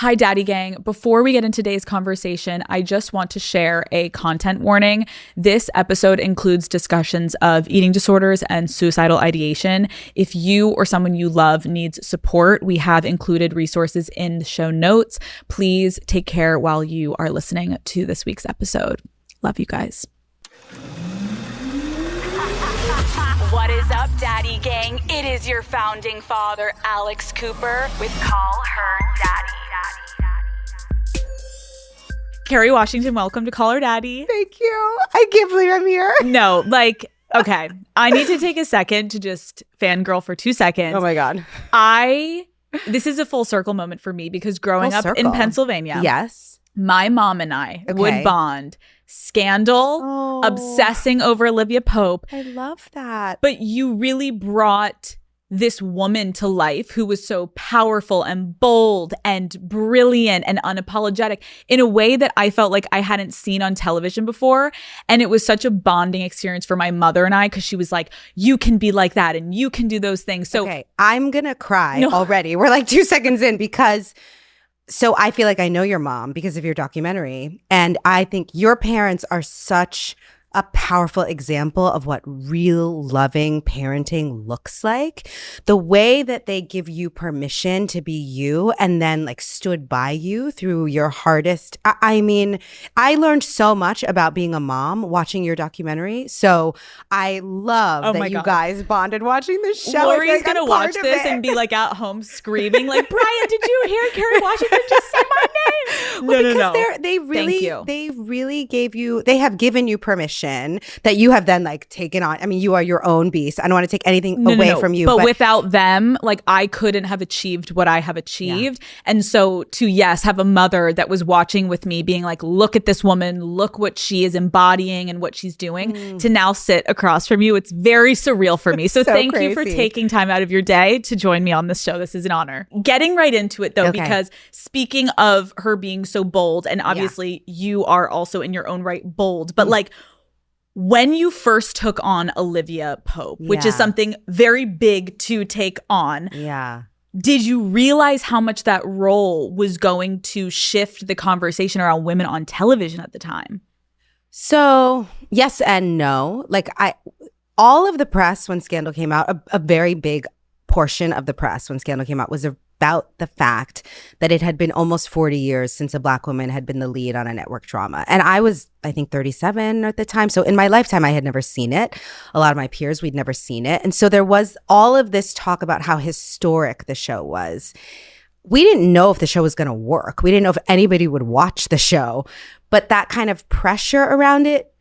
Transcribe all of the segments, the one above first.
Hi, Daddy Gang. Before we get into today's conversation, I just want to share a content warning. This episode includes discussions of eating disorders and suicidal ideation. If you or someone you love needs support, we have included resources in the show notes. Please take care while you are listening to this week's episode. Love you guys. What is up, Daddy Gang? It is your founding father, Alex Cooper, with Call Her Daddy. Kerry Washington, welcome to Call Her Daddy. Thank you. I can't believe I'm here. No, okay. I need to take a second to just fangirl for 2 seconds. Oh my God. This is a full circle moment for me because growing up in Pennsylvania, yes, my mom and I would bond. Scandal, obsessing over Olivia Pope. I love that. But you really brought this woman to life who was so powerful and bold and brilliant and unapologetic in a way that I felt like I hadn't seen on television before. And it was such a bonding experience for my mother and I because she was like, you can be like that and you can do those things. So okay, I'm going to cry already. We're like 2 seconds in because... So I feel like I know your mom because of your documentary. And I think your parents are such a powerful example of what real loving parenting looks like. The way that they give you permission to be you and then like stood by you through your hardest. I mean, I learned so much about being a mom watching your documentary. So I love that you guys bonded watching this show. Lori's going to watch this and be like at home screaming like, Brian, did you hear Kerry Washington just say my name? No. They really they have given you permission that you have then like taken on. I mean, you are your own beast. I don't want to take anything away from you. But without them, like I couldn't have achieved what I have achieved. Yeah. And so to, have a mother that was watching with me being like, look at this woman, look what she is embodying and what she's doing, to now sit across from you. It's very surreal for me. So thank you for taking time out of your day to join me on this show. This is an honor. Getting right into it though, because speaking of her being so bold, and obviously you are also in your own right bold, but like, when you first took on Olivia Pope, which is something very big to take on, did you realize how much that role was going to shift the conversation around women on television at the time? So, yes and no. Like all of the press when Scandal came out, a very big portion of the press when Scandal came out was about the fact that it had been almost 40 years since a Black woman had been the lead on a network drama. And I was, I think, 37 at the time. So in my lifetime, I had never seen it. A lot of my peers, we'd never seen it. And so there was all of this talk about how historic the show was. We didn't know if the show was going to work. We didn't know if anybody would watch the show. But that kind of pressure around it,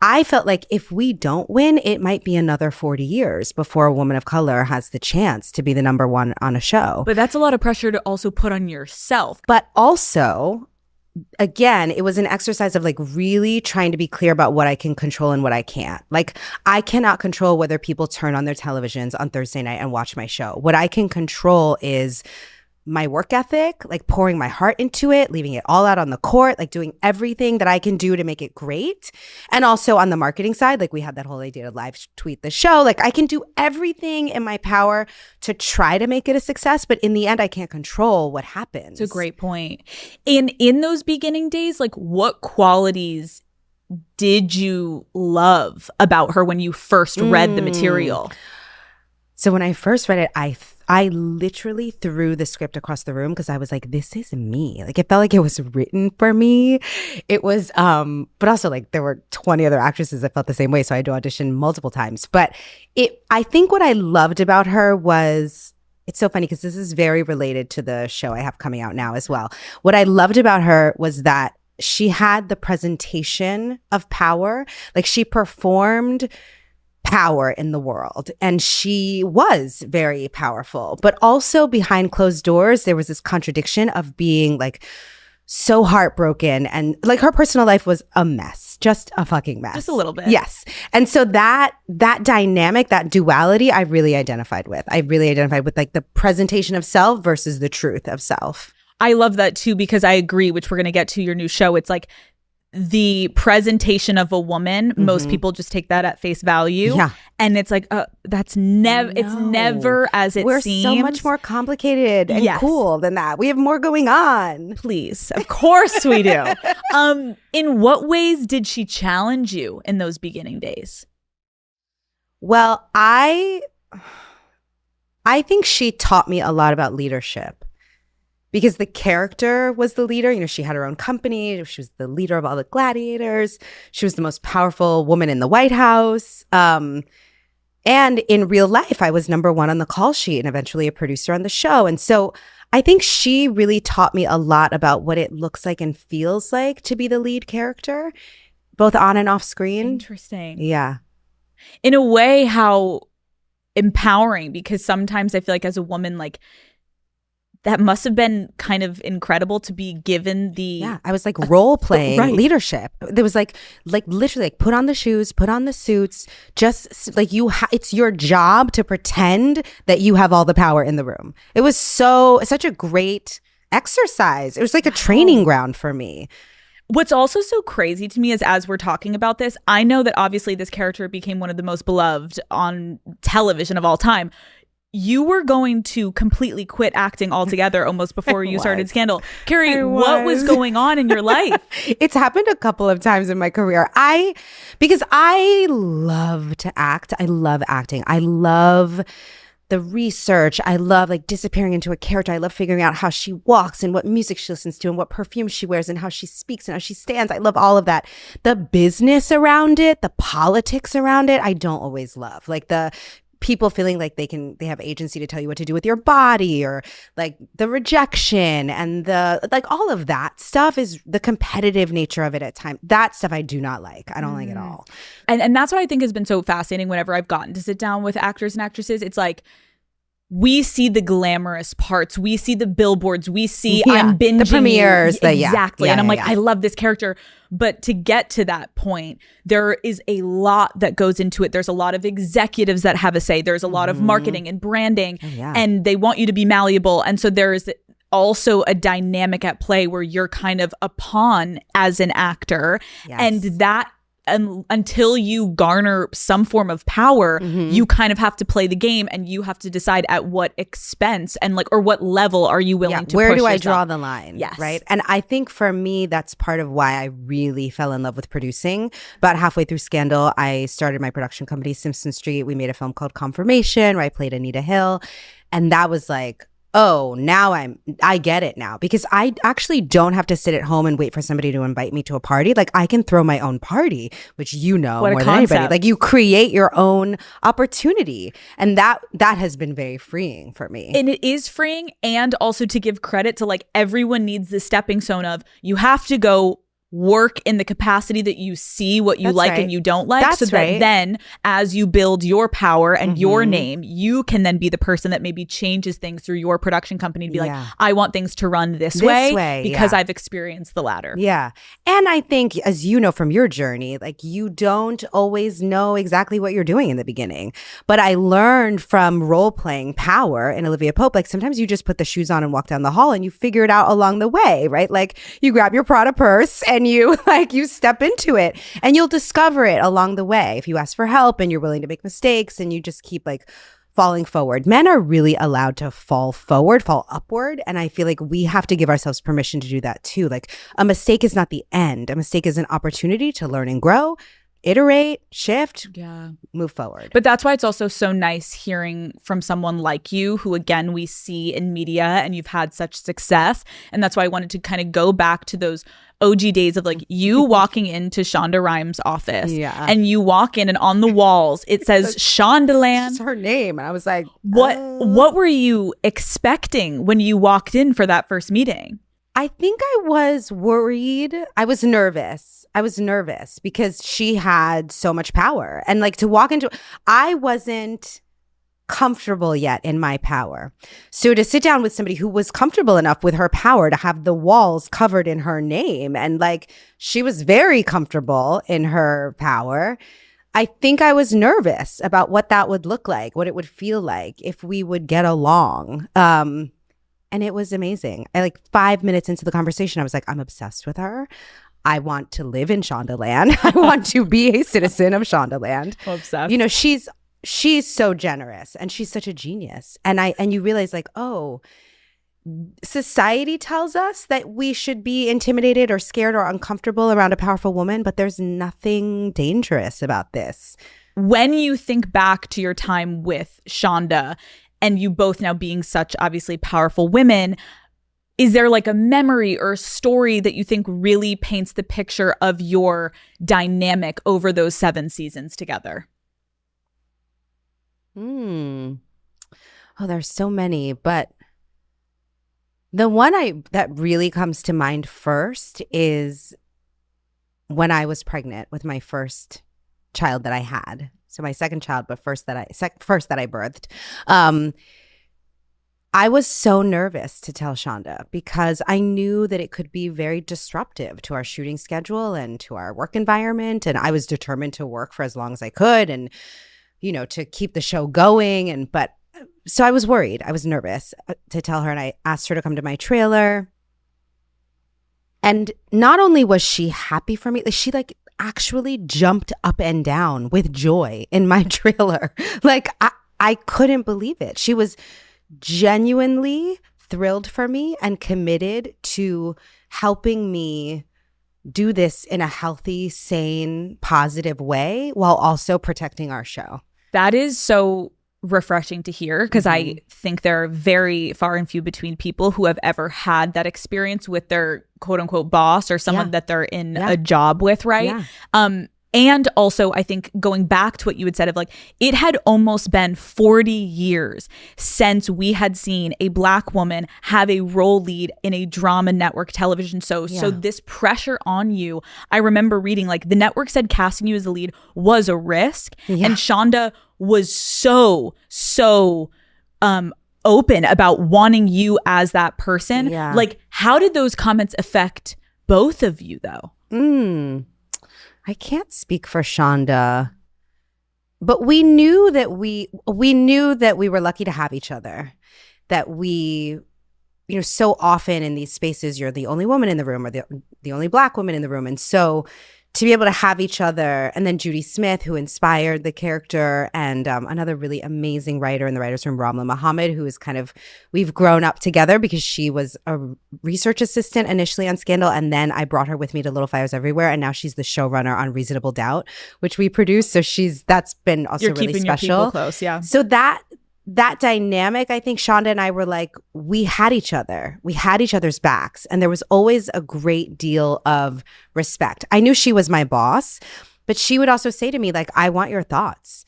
I felt like if we don't win, it might be another 40 years before a woman of color has the chance to be the number one on a show. But that's a lot of pressure to also put on yourself. But also, again, it was an exercise of like really trying to be clear about what I can control and what I can't. Like, I cannot control whether people turn on their televisions on Thursday night and watch my show. What I can control is my work ethic, like pouring my heart into it, leaving it all out on the court, like doing everything that I can do to make it great. And also on the marketing side, like we had that whole idea to live tweet the show. Like I can do everything in my power to try to make it a success. But in the end, I can't control what happens. It's a great point. And in those beginning days, like what qualities did you love about her when you first read the material? So when I first read it, I literally threw the script across the room because I was like, this is me. Like it felt like it was written for me. It was, but also like there were 20 other actresses that felt the same way. So I had to audition multiple times. But I think what I loved about her was, it's so funny because this is very related to the show I have coming out now as well. What I loved about her was that she had the presentation of power. Like she performed power in the world. And she was very powerful. But also behind closed doors, there was this contradiction of being like so heartbroken. And like her personal life was a mess, just a fucking mess. Just a little bit. Yes. And so that dynamic, that duality, I really identified with. I really identified with like the presentation of self versus the truth of self. I love that too, because I agree, which we're going to get to your new show. It's like the presentation of a woman, most people just take that at face value. Yeah. And it's like, that's never, it's never as it We're seems. so much more complicated and cool than that. We have more going on. Please. Of course we do. In what ways did she challenge you in those beginning days? Well, I think she taught me a lot about leadership. Because the character was the leader. You know, she had her own company. She was the leader of all the gladiators. She was the most powerful woman in the White House. And in real life, I was number one on the call sheet and eventually a producer on the show. And so I think she really taught me a lot about what it looks like and feels like to be the lead character, both on and off screen. Interesting. Yeah. In a way, how empowering, because sometimes I feel like as a woman, like, that must have been kind of incredible to be given the... Yeah, I was like role playing leadership. There was like literally like put on the shoes, put on the suits, just like it's your job to pretend that you have all the power in the room. It was such a great exercise. It was like a training ground for me. What's also so crazy to me is, as we're talking about this, I know that obviously this character became one of the most beloved on television of all time. You were going to completely quit acting altogether almost before you started Scandal. Kerry, what was going on in your life? It's happened a couple of times in my career. Because I love to act. I love acting. I love the research. I love like disappearing into a character. I love figuring out how she walks and what music she listens to and what perfume she wears and how she speaks and how she stands. I love all of that. The business around it, the politics around it, I don't always love. Like the people feeling like they have agency to tell you what to do with your body, or like the rejection and the like, all of that stuff is the competitive nature of it at times. That stuff I do not like. I don't like it all. And that's what I think has been so fascinating whenever I've gotten to sit down with actors and actresses. It's like, we see the glamorous parts. We see the billboards. We see I'm binging. The premieres. Exactly. And I'm like, I love this character. But to get to that point, there is a lot that goes into it. There's a lot of executives that have a say. There's a lot of marketing and branding. And they want you to be malleable. And so there's also a dynamic at play where you're kind of a pawn as an actor. And that until you garner some form of power, you kind of have to play the game, and you have to decide at what expense and like, or what level are you willing to where push do I yourself? draw the line? Yes. Right. And I think for me, that's part of why I really fell in love with producing. About halfway through Scandal, I started my production company, Simpson Street. We made a film called Confirmation, where I played Anita Hill. And that was like, oh, now I get it now, because I actually don't have to sit at home and wait for somebody to invite me to a party. Like, I can throw my own party, which you know more than anybody. Like, you create your own opportunity, and that has been very freeing for me. And it is freeing, and also to give credit to, like, everyone needs the stepping stone of, you have to go work in the capacity that you see what you like and you don't like, so that then as you build your power and your name, you can then be the person that maybe changes things through your production company to be like, I want things to run this way because I've experienced the latter. Yeah. And I think, as you know from your journey, like, you don't always know exactly what you're doing in the beginning. But I learned from role playing Power and Olivia Pope, like, sometimes you just put the shoes on and walk down the hall and you figure it out along the way, right? Like, you grab your Prada purse and you step into it, and you'll discover it along the way if you ask for help and you're willing to make mistakes and you just keep like falling forward. Men are really allowed to fall upward. And I feel like we have to give ourselves permission to do that too. Like, a mistake is not the end. A mistake is an opportunity to learn and grow, iterate, shift, move forward. But that's why it's also so nice hearing from someone like you, who again we see in media, and you've had such success. And that's why I wanted to kind of go back to those OG days of like you walking into Shonda Rhimes' office, and you walk in and on the walls it says Shondaland. It's her name. And I was like, what were you expecting when you walked in for that first meeting? I think I was worried. I was nervous because she had so much power, and like, to walk into, I wasn't comfortable yet in my power. So to sit down with somebody who was comfortable enough with her power to have the walls covered in her name, and like, she was very comfortable in her power, I think I was nervous about what that would look like, what it would feel like, if we would get along. And it was amazing. I, like, 5 minutes into the conversation, I was like, I'm obsessed with her. I want to live in Shondaland. I want to be a citizen of Shondaland. Obsessed. You know, she's so generous and she's such a genius. And you realize like, oh, society tells us that we should be intimidated or scared or uncomfortable around a powerful woman, but there's nothing dangerous about this. When you think back to your time with Shonda and you both now being such obviously powerful women, is there like a memory or a story that you think really paints the picture of your dynamic over those 7 seasons together? Oh, there's so many, but the one that really comes to mind first is when I was pregnant with my first child that I had. So my second child, but first that I birthed. I was so nervous to tell Shonda because I knew that it could be very disruptive to our shooting schedule and to our work environment. And I was determined to work for as long as I could and, you know, to keep the show going. So I was worried. I was nervous to tell her. And I asked her to come to my trailer. And not only was she happy for me, she like actually jumped up and down with joy in my trailer. Like I couldn't believe it. She was genuinely thrilled for me and committed to helping me do this in a healthy, sane, positive way while also protecting our show. That is so refreshing to hear because I think there are very far and few between people who have ever had that experience with their quote unquote boss or someone that they're in a job with, right? Yeah. And also, I think going back to what you had said of like, it had almost been 40 years since we had seen a Black woman have a role lead in a drama network television show. Yeah. So this pressure on you, I remember reading like the network said casting you as a lead was a risk. Yeah. And Shonda was so open about wanting you as that person. Yeah. Like, how did those comments affect both of you though? I can't speak for Shonda, but we knew that we were lucky to have each other. That we, you know, so often in these spaces, you're the only woman in the room or the only Black woman in the room, and so to be able to have each other, and then Judy Smith, who inspired the character, and another really amazing writer in the writers' room, Ramla Muhammad, who is we've grown up together because she was a research assistant initially on Scandal, and then I brought her with me to Little Fires Everywhere, and now she's the showrunner on Reasonable Doubt, which we produce. So that's been also really special. You're keeping your people close, yeah. So that dynamic, I think Shonda and I were like, we had each other. We had each other's backs. And there was always a great deal of respect. I knew she was my boss, but she would also say to me, like, I want your thoughts.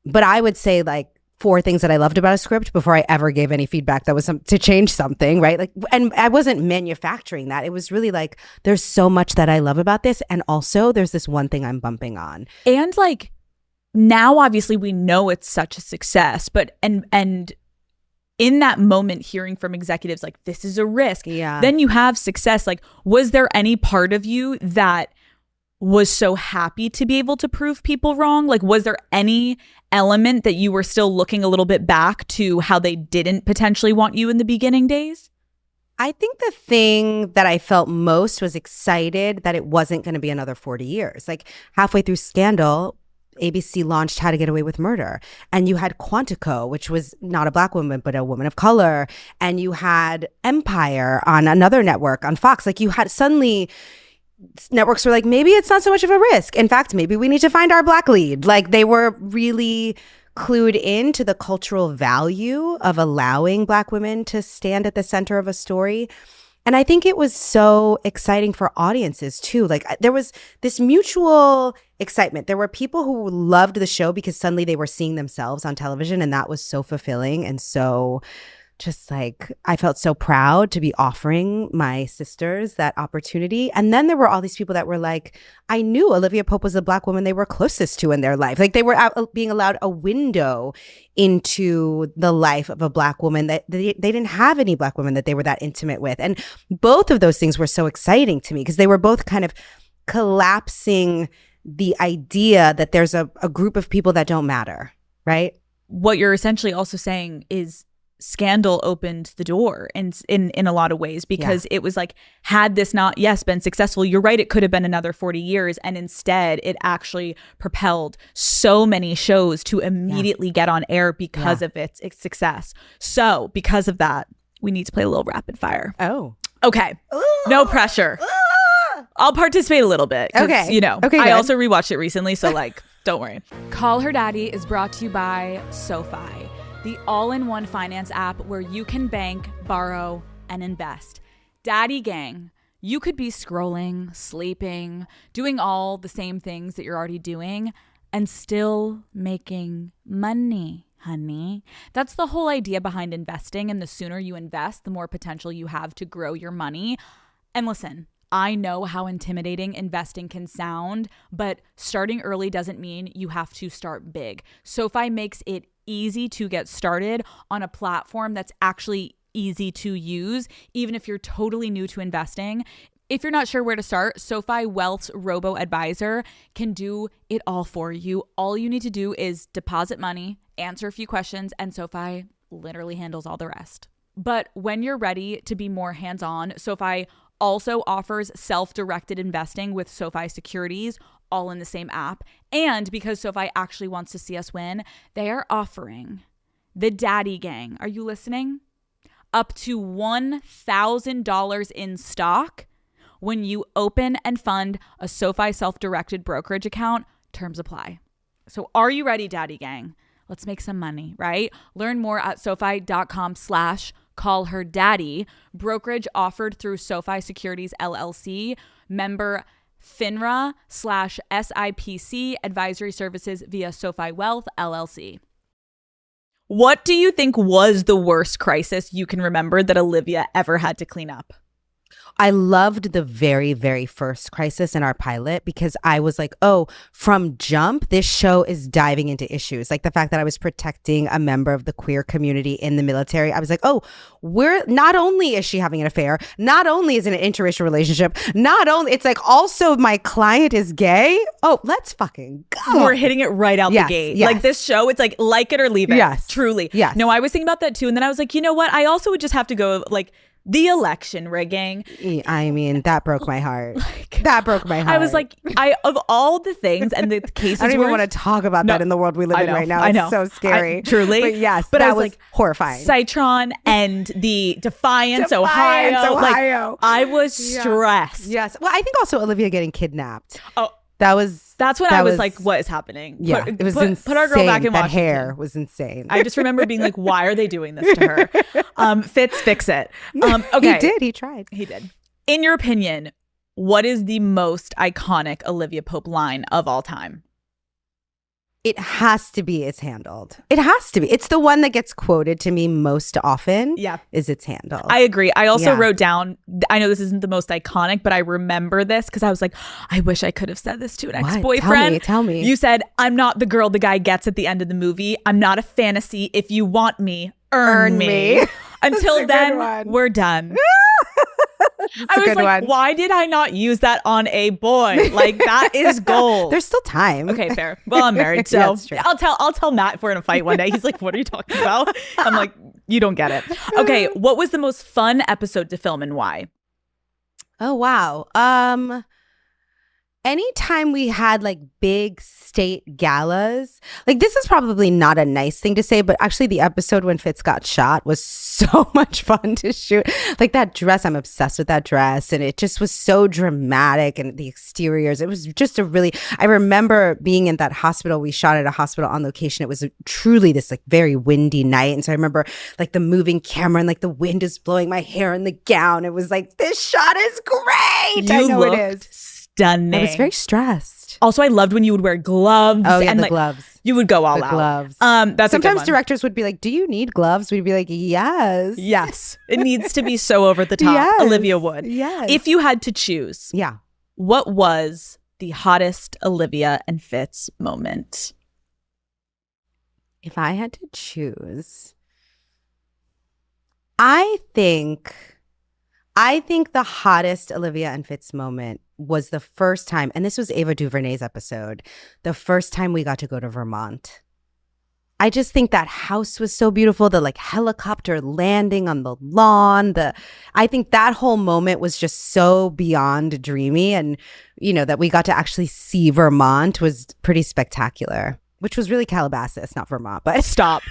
But I would say like 4 things that I loved about a script before I ever gave any feedback that was to change something, right? Like, and I wasn't manufacturing that. It was really like, there's so much that I love about this. And also there's this one thing I'm bumping on. And like, now, obviously, we know it's such a success, but and in that moment, hearing from executives like this is a risk, then you have success. Like, was there any part of you that was so happy to be able to prove people wrong? Like, was there any element that you were still looking a little bit back to how they didn't potentially want you in the beginning days? I think the thing that I felt most was excited that it wasn't going to be another 40 years. Like halfway through Scandal, ABC launched How to Get Away with Murder. And you had Quantico, which was not a Black woman, but a woman of color. And you had Empire on another network on Fox. Like you had suddenly networks were like, maybe it's not so much of a risk. In fact, maybe we need to find our Black lead. Like they were really clued into the cultural value of allowing Black women to stand at the center of a story. And I think it was so exciting for audiences too. Like there was this mutual excitement. There were people who loved the show because suddenly they were seeing themselves on television, and that was so fulfilling. And so just like, I felt so proud to be offering my sisters that opportunity. And then there were all these people that were like, I knew Olivia Pope was the Black woman they were closest to in their life. Like they were being allowed a window into the life of a Black woman that they didn't have any Black women that they were that intimate with. And both of those things were so exciting to me because they were both kind of collapsing the idea that there's a group of people that don't matter, right? What you're essentially also saying is scandal opened the door in a lot of ways, because it was like, had this not been successful, you're right, it could have been another 40 years, and instead it actually propelled so many shows to immediately get on air because of its success. So because of that, we need to play a little rapid fire. Okay. No pressure. I'll participate a little bit. Okay. You know, okay, I good. also rewatched it recently, so like, don't worry. Call Her Daddy is brought to you by SoFi, the all-in-one finance app where you can bank, borrow, and invest. Daddy gang, you could be scrolling, sleeping, doing all the same things that you're already doing, and still making money, honey. That's the whole idea behind investing, and the sooner you invest, the more potential you have to grow your money. And listen, I know how intimidating investing can sound, but starting early doesn't mean you have to start big. SoFi makes it easy to get started on a platform that's actually easy to use, even if you're totally new to investing. If you're not sure where to start, SoFi Wealth's robo-advisor can do it all for you. All you need to do is deposit money, answer a few questions, and SoFi literally handles all the rest. But when you're ready to be more hands-on, SoFi also offers self-directed investing with SoFi Securities, all in the same app. And because SoFi actually wants to see us win, they are offering the Daddy Gang, are you listening? Up to $1,000 in stock when you open and fund a SoFi self-directed brokerage account. Terms apply. So are you ready, Daddy Gang? Let's make some money, right? Learn more at SoFi.com/callherdaddy. Brokerage offered through SoFi Securities LLC. Member FINRA/SIPC. Advisory services via SoFi Wealth LLC. What do you think was the worst crisis you can remember that Olivia ever had to clean up? I loved the very, very first crisis in our pilot, because I was like, oh, from jump, this show is diving into issues. Like the fact that I was protecting a member of the queer community in the military. I was like, oh, we're not only is she having an affair, not only is it an interracial relationship, not only, it's like also my client is gay. Oh, let's fucking go. We're hitting it right out the gate. Yes. Like this show, it's like it or leave it. Yes. Truly. Yes. No, I was thinking about that too. And then I was like, you know what? I also would just have to go like, the election rigging. I mean, that broke my heart. That broke my heart. I was like, of all the things and the cases, I don't even want to talk about that in the world we live in right now. I know. It's so scary. Truly. But yes, but that I was was like, horrifying. Citron and the Defiance, Ohio. Like, I was stressed. Yes. Well, I think also Olivia getting kidnapped. Oh, that's when I was like, what is happening? Yeah, it was insane. Put our girl back in that Washington. Hair was insane. I just remember being like, why are they doing this to her? Fitz, fix it. Okay. He did. He tried. He did. In your opinion, what is the most iconic Olivia Pope line of all time? It has to be It's Handled. It has to be. It's the one that gets quoted to me most often. Yeah. Is It's Handled. I agree. I also wrote down, I know this isn't the most iconic, but I remember this because I was like, I wish I could have said this to an ex-boyfriend. Tell me. You said, I'm not the girl the guy gets at the end of the movie. I'm not a fantasy. If you want me, earn me. Until then, we're done. I was like, why did I not use that on a boy? Like, that is gold. There's still time. Okay, fair. Well, I'm married, so yeah, I'll tell Matt if we're in a fight one day. He's like, what are you talking about? I'm like, you don't get it. Okay, what was the most fun episode to film and why? Oh, wow. Anytime we had like big state galas, like this is probably not a nice thing to say, but actually the episode when Fitz got shot was so much fun to shoot. Like that dress, I'm obsessed with that dress. And it just was so dramatic, and the exteriors, it was just I remember being in that hospital. We shot at a hospital on location. It was truly this like very windy night. And so I remember like the moving camera and like the wind is blowing my hair in the gown. It was like, this shot is great. I know it is. Stunning. I was very stressed. Also, I loved when you would wear gloves. Oh, yeah, and the like, gloves. You would go all out. Gloves. That's sometimes directors would be like, "Do you need gloves?" We'd be like, "Yes, yes." It needs to be so over the top. Yes. Olivia would. Yes. If you had to choose, what was the hottest Olivia and Fitz moment? If I had to choose, I think the hottest Olivia and Fitz moment was the first time, and this was Ava DuVernay's episode, the first time we got to go to Vermont. I just think that house was so beautiful. The like helicopter landing on the lawn. I think that whole moment was just so beyond dreamy. And, you know, that we got to actually see Vermont was pretty spectacular, which was really Calabasas, not Vermont. But Stop.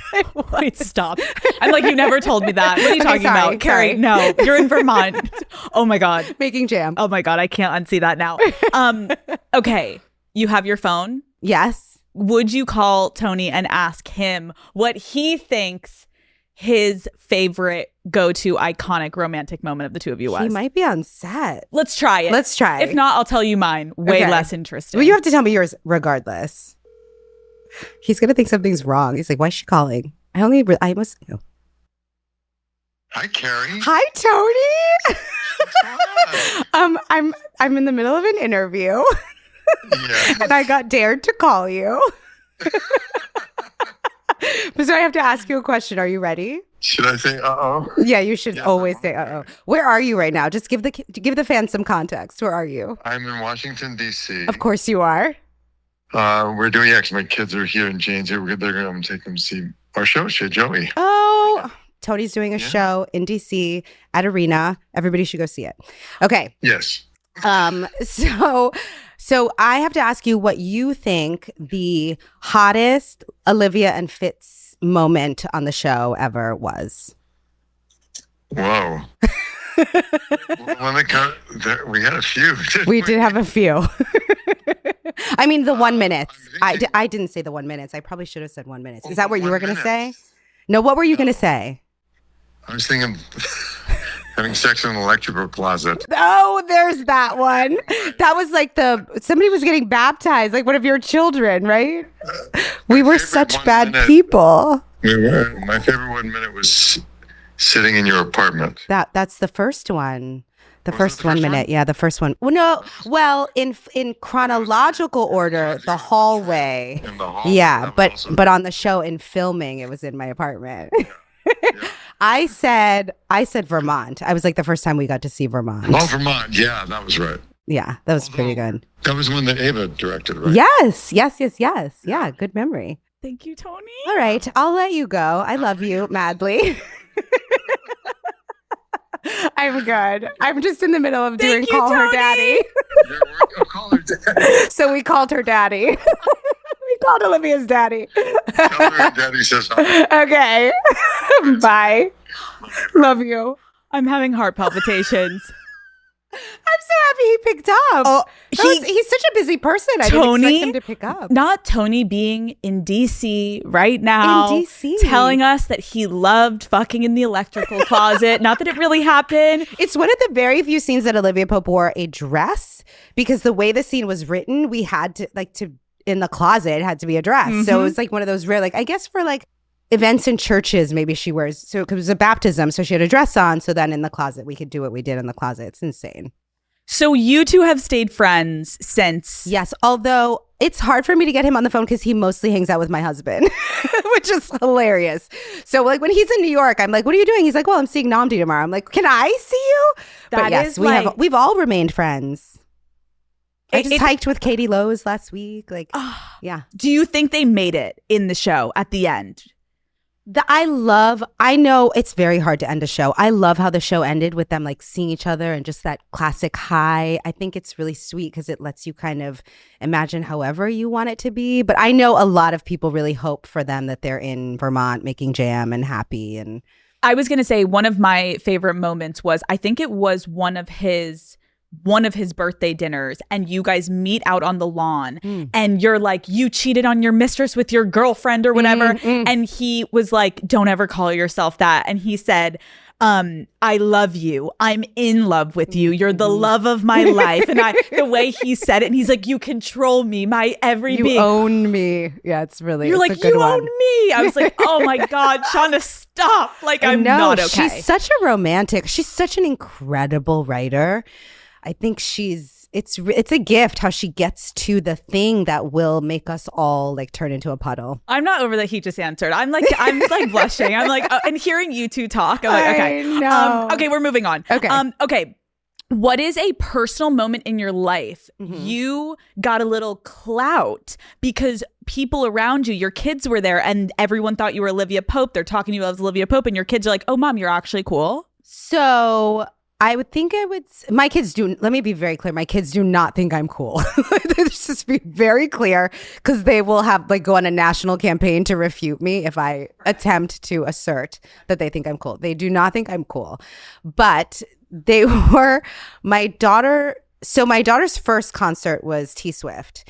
Wait, stop. I'm like, you never told me that. What are you talking sorry, about? Kerry, no, you're in Vermont. Oh my God. making jam. Oh my God. I can't unsee that now. Okay. You have your phone. Yes. Would you call Tony and ask him what he thinks his favorite go-to iconic romantic moment of the two of you was? He might be on set. Let's try it. Let's try. If not, I'll tell you mine. Way Okay. less interesting. Well, you have to tell me yours regardless. He's going to think something's wrong. He's like, why is she calling? I must. Oh. Hi, Kerry. Hi, Tony. Hi. I'm in the middle of an interview. Yeah. And I got dared to call you. So I have to ask you a question. Are you ready? Should I say uh-oh? Yeah, you should Yes, always I'm say uh-oh. Where are you right now? Just give the fans some context. Where are you? I'm in Washington, D.C. Of course you are. We're doing actually, my kids are here in Janesville. They're going to take them to see our show, Shea Joey. Oh, Tony's doing a show in DC at Arena. Everybody should go see it. Okay. Yes. So I have to ask you what you think the hottest Olivia and Fitz moment on the show ever was. Whoa. We had a few. We did have a few. I mean, the 1 minute. I didn't say the 1 minute. I probably should have said 1 minute. Is that what you were going to say? No, what were you going to say? I was thinking having sex in an electrical closet. Oh, there's that one. That was like somebody was getting baptized, like one of your children, right? We were such bad people. We were. My favorite 1 minute was sitting in your apartment. That's the first one. The Was first it the 1 first minute. one? Yeah, the first one. Well, no. Well, in chronological order, the hallway. In the hall. Yeah, That was also- but on the show in filming, it was in my apartment. Yeah. I said Vermont. I was like the first time we got to see Vermont. Oh, Vermont. Yeah, that was right. Yeah, that was pretty good. That was one that Ava directed, right? Yes. Yeah, good memory. Thank you, Tony. All right, I'll let you go. I love you madly. I'm good. I'm just in the middle of doing you, Call Her Tony. Daddy. Call her daddy. So we called her daddy. We called Olivia's daddy. Tell her daddy says hi. Okay. Bye. Love you. I'm having heart palpitations. I'm so happy he picked up. Oh, he's such a busy person. I didn't Tony, expect him to pick up. Not Tony being in DC right now. In DC. Telling us that he loved fucking in the electrical closet. Not that it really happened. It's one of the very few scenes that Olivia Pope wore a dress, because the way the scene was written, we had to in the closet, it had to be a dress. Mm-hmm. So it was like one of those rare, like, I guess for like events in churches, maybe she wears, so it was a baptism, so she had a dress on. So then in the closet, we could do what we did in the closet. It's insane. So you two have stayed friends since. Yes, although it's hard for me to get him on the phone because he mostly hangs out with my husband, which is hilarious. So like when he's in New York, I'm like, what are you doing? He's like, well, I'm seeing Namdi tomorrow. I'm like, can I see you? That But yes, is like- we've all remained friends. I just hiked with Katie Lowe's last week. Like, yeah. Do you think they made it in the show at the end? I know it's very hard to end a show. I love how the show ended with them like seeing each other and just that classic high. I think it's really sweet because it lets you kind of imagine however you want it to be. But I know a lot of people really hope for them that they're in Vermont making jam and happy. And I was going to say one of my favorite moments was, I think it was one of his birthday dinners, and you guys meet out on the lawn and you're like, you cheated on your mistress with your girlfriend or whatever. And he was like, don't ever call yourself that. And he said, I love you. I'm in love with you. You're the love of my life. And the way he said it, and he's like, you control me, my every being. you own me. Yeah, it's really, You're it's like, a good you one. own me. I was like, oh my God, Shauna, stop. Like, I'm No, not okay. She's such a romantic. She's such an incredible writer. I think it's a gift how she gets to the thing that will make us all like turn into a puddle. I'm not over that he just answered. I'm like blushing. I'm like, and hearing you two talk, I'm like, okay. I know. Okay, we're moving on. Okay. Okay. What is a personal moment in your life you got a little clout because people around you, your kids were there and everyone thought you were Olivia Pope. They're talking to you as Olivia Pope and your kids are like, oh, Mom, you're actually cool? So my kids do, let me be very clear. My kids do not think I'm cool. Let's just be very clear because they will go on a national campaign to refute me if I attempt to assert that they think I'm cool. They do not think I'm cool. But they were my daughter. So my daughter's first concert was T Swift,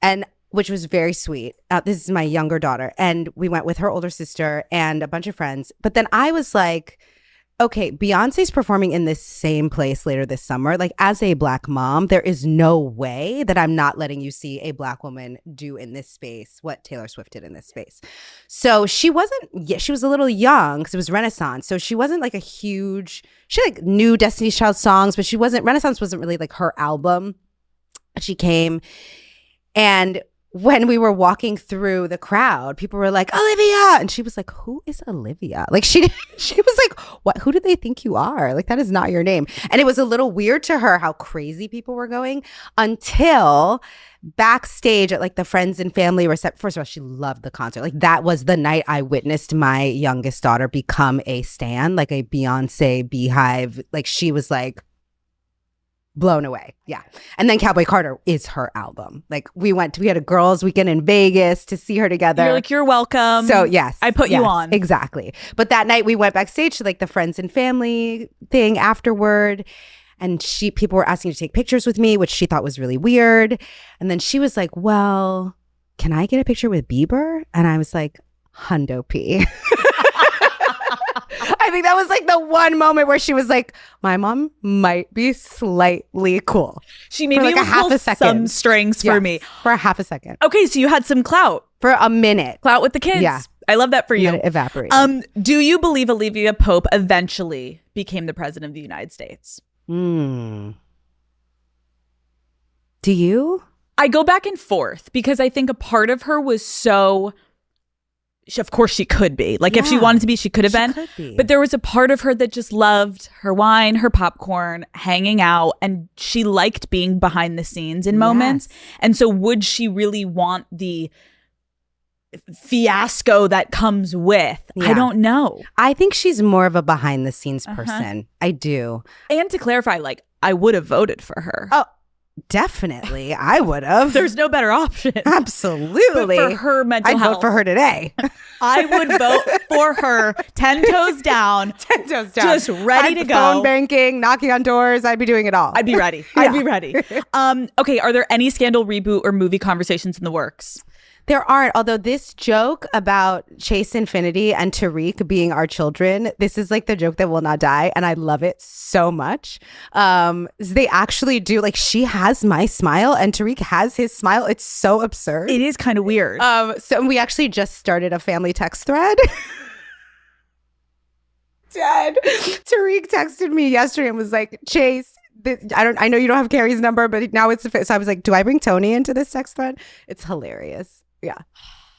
and which was very sweet. This is my younger daughter. And we went with her older sister and a bunch of friends. But then I was like, okay, Beyonce's performing in this same place later this summer. Like, as a Black mom, there is no way that I'm not letting you see a Black woman do in this space what Taylor Swift did in this space. So she was a little young because it was Renaissance. So she wasn't like she knew Destiny's Child songs, but Renaissance wasn't really like her album. She came, and when we were walking through the crowd, people were like, Olivia. And she was like, who is Olivia? Like she was like, what? Who do they think you are? Like, that is not your name. And it was a little weird to her how crazy people were going until backstage at like the friends and family reception. First of all, she loved the concert. Like, that was the night I witnessed my youngest daughter become a stan, like a Beyonce beehive. Like, she was like, blown away. Yeah. And then Cowboy Carter is her album. Like, we had a girls' weekend in Vegas to see her together. You're like, you're welcome. So yes. I put you on. Exactly. But that night we went backstage to like the friends and family thing afterward. And people were asking to take pictures with me, which she thought was really weird. And then she was like, well, can I get a picture with Bieber? And I was like, Hundo P. I think that was like the one moment where she was like, my mom might be slightly cool. She maybe like a half a second. Some strings for me. For a half a second. Okay, so you had some clout. For a minute. Clout with the kids. Yeah. I love that for you. And then it evaporated. Do you believe Olivia Pope eventually became the president of the United States? Do you? I go back and forth because I think a part of her was so... Of course she could be. Like, if she wanted to be, she could have been. Could be. But there was a part of her that just loved her wine, her popcorn, hanging out, and she liked being behind the scenes in moments. And so would she really want the fiasco that comes with? I don't know. I think she's more of a behind the scenes person. I do. And to clarify, like, I would have voted for her. Oh, definitely. I would have. There's no better option. Absolutely. But for her mental health. I'd vote for her today. I would vote for her 10 toes down. 10 toes down. Just ready to go. Phone banking, knocking on doors. I'd be doing it all. I'd be ready. I'd be ready. Okay, are there any Scandal reboot or movie conversations in the works? There aren't, although this joke about Chase Infinity and Tariq being our children, this is like the joke that will not die, and I love it so much. They actually do, like, she has my smile and Tariq has his smile. It's so absurd. It is kind of weird. So we actually just started a family text thread. Dad, Tariq texted me yesterday and was like, Chase, I know you don't have Kerry's number, but now it's so I was like, do I bring Tony into this text thread? It's hilarious. Yeah.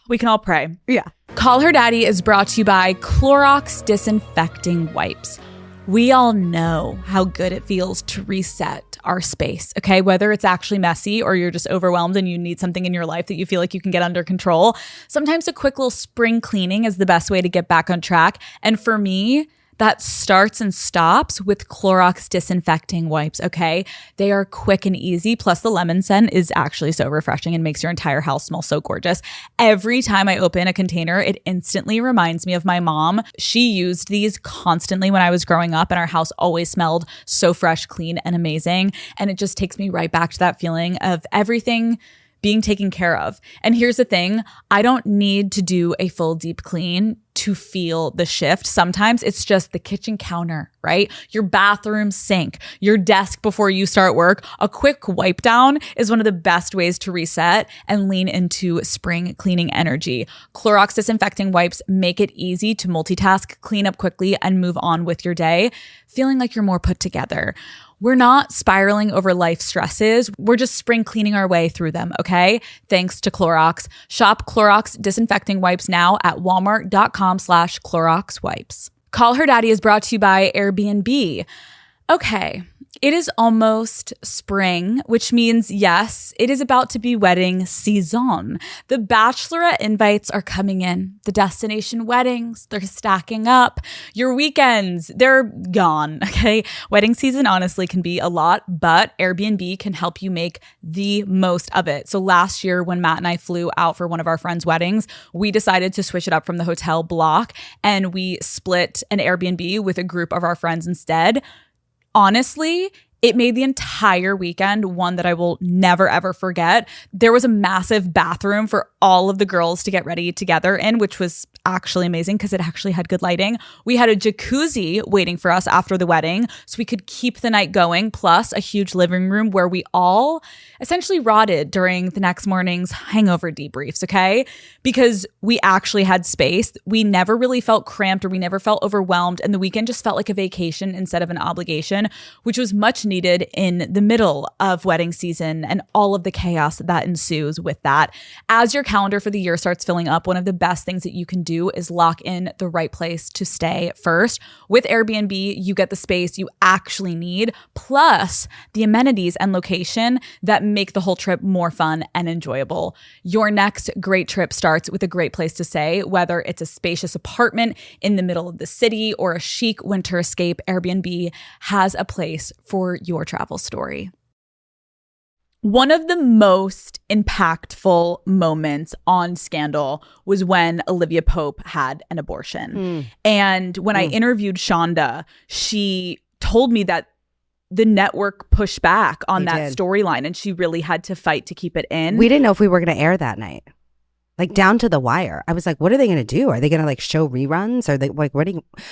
We can all pray. Yeah. Call Her Daddy is brought to you by Clorox Disinfecting Wipes. We all know how good it feels to reset our space, okay? Whether it's actually messy or you're just overwhelmed and you need something in your life that you feel like you can get under control. Sometimes a quick little spring cleaning is the best way to get back on track. And for me, that starts and stops with Clorox Disinfecting Wipes, okay? They are quick and easy, plus the lemon scent is actually so refreshing and makes your entire house smell so gorgeous. Every time I open a container, it instantly reminds me of my mom. She used these constantly when I was growing up, and our house always smelled so fresh, clean, and amazing. And it just takes me right back to that feeling of everything being taken care of. And here's the thing, I don't need to do a full deep clean to feel the shift. Sometimes it's just the kitchen counter, right? Your bathroom sink, your desk before you start work. A quick wipe down is one of the best ways to reset and lean into spring cleaning energy. Clorox Disinfecting Wipes make it easy to multitask, clean up quickly, and move on with your day, feeling like you're more put together. We're not spiraling over life stresses. We're just spring cleaning our way through them, okay? Thanks to Clorox. Shop Clorox Disinfecting Wipes now at walmart.com/Clorox wipes. Call Her Daddy is brought to you by Airbnb. Okay. It is almost spring, which means, yes, it is about to be wedding season. The bachelorette invites are coming in. The destination weddings, they're stacking up. Your weekends, they're gone, okay? Wedding season honestly can be a lot, but Airbnb can help you make the most of it. So last year when Matt and I flew out for one of our friends' weddings, we decided to switch it up from the hotel block and we split an Airbnb with a group of our friends instead. Honestly, it made the entire weekend one that I will never, ever forget. There was a massive bathroom for all of the girls to get ready together in, which was actually amazing because it actually had good lighting. We had a jacuzzi waiting for us after the wedding so we could keep the night going, plus a huge living room where we all essentially rotted during the next morning's hangover debriefs, okay? Because we actually had space. We never really felt cramped or we never felt overwhelmed, and the weekend just felt like a vacation instead of an obligation, which was much needed in the middle of wedding season and all of the chaos that ensues with that. As your calendar for the year starts filling up, one of the best things that you can do is lock in the right place to stay first. With Airbnb, you get the space you actually need, plus the amenities and location that make the whole trip more fun and enjoyable. Your next great trip starts with a great place to stay, whether it's a spacious apartment in the middle of the city or a chic winter escape. Airbnb has a place for your travel story. One of the most impactful moments on Scandal was when Olivia Pope had an abortion. And when I interviewed Shonda, she told me that the network pushed back on that storyline and she really had to fight to keep it in. We didn't know if we were going to air that night. Like down to the wire. I was like, what are they going to do? Are they going to like show reruns? Or they like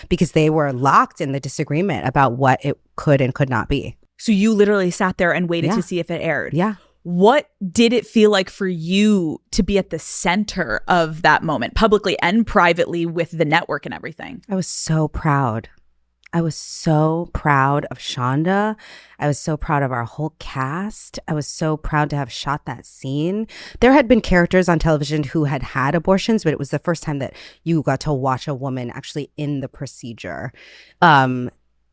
because they were locked in the disagreement about what it could and could not be. So you literally sat there and waited to see if it aired. Yeah. What did it feel like for you to be at the center of that moment, publicly and privately, with the network and everything? I was so proud. I was so proud of Shonda. I was so proud of our whole cast. I was so proud to have shot that scene. There had been characters on television who had had abortions, but it was the first time that you got to watch a woman actually in the procedure.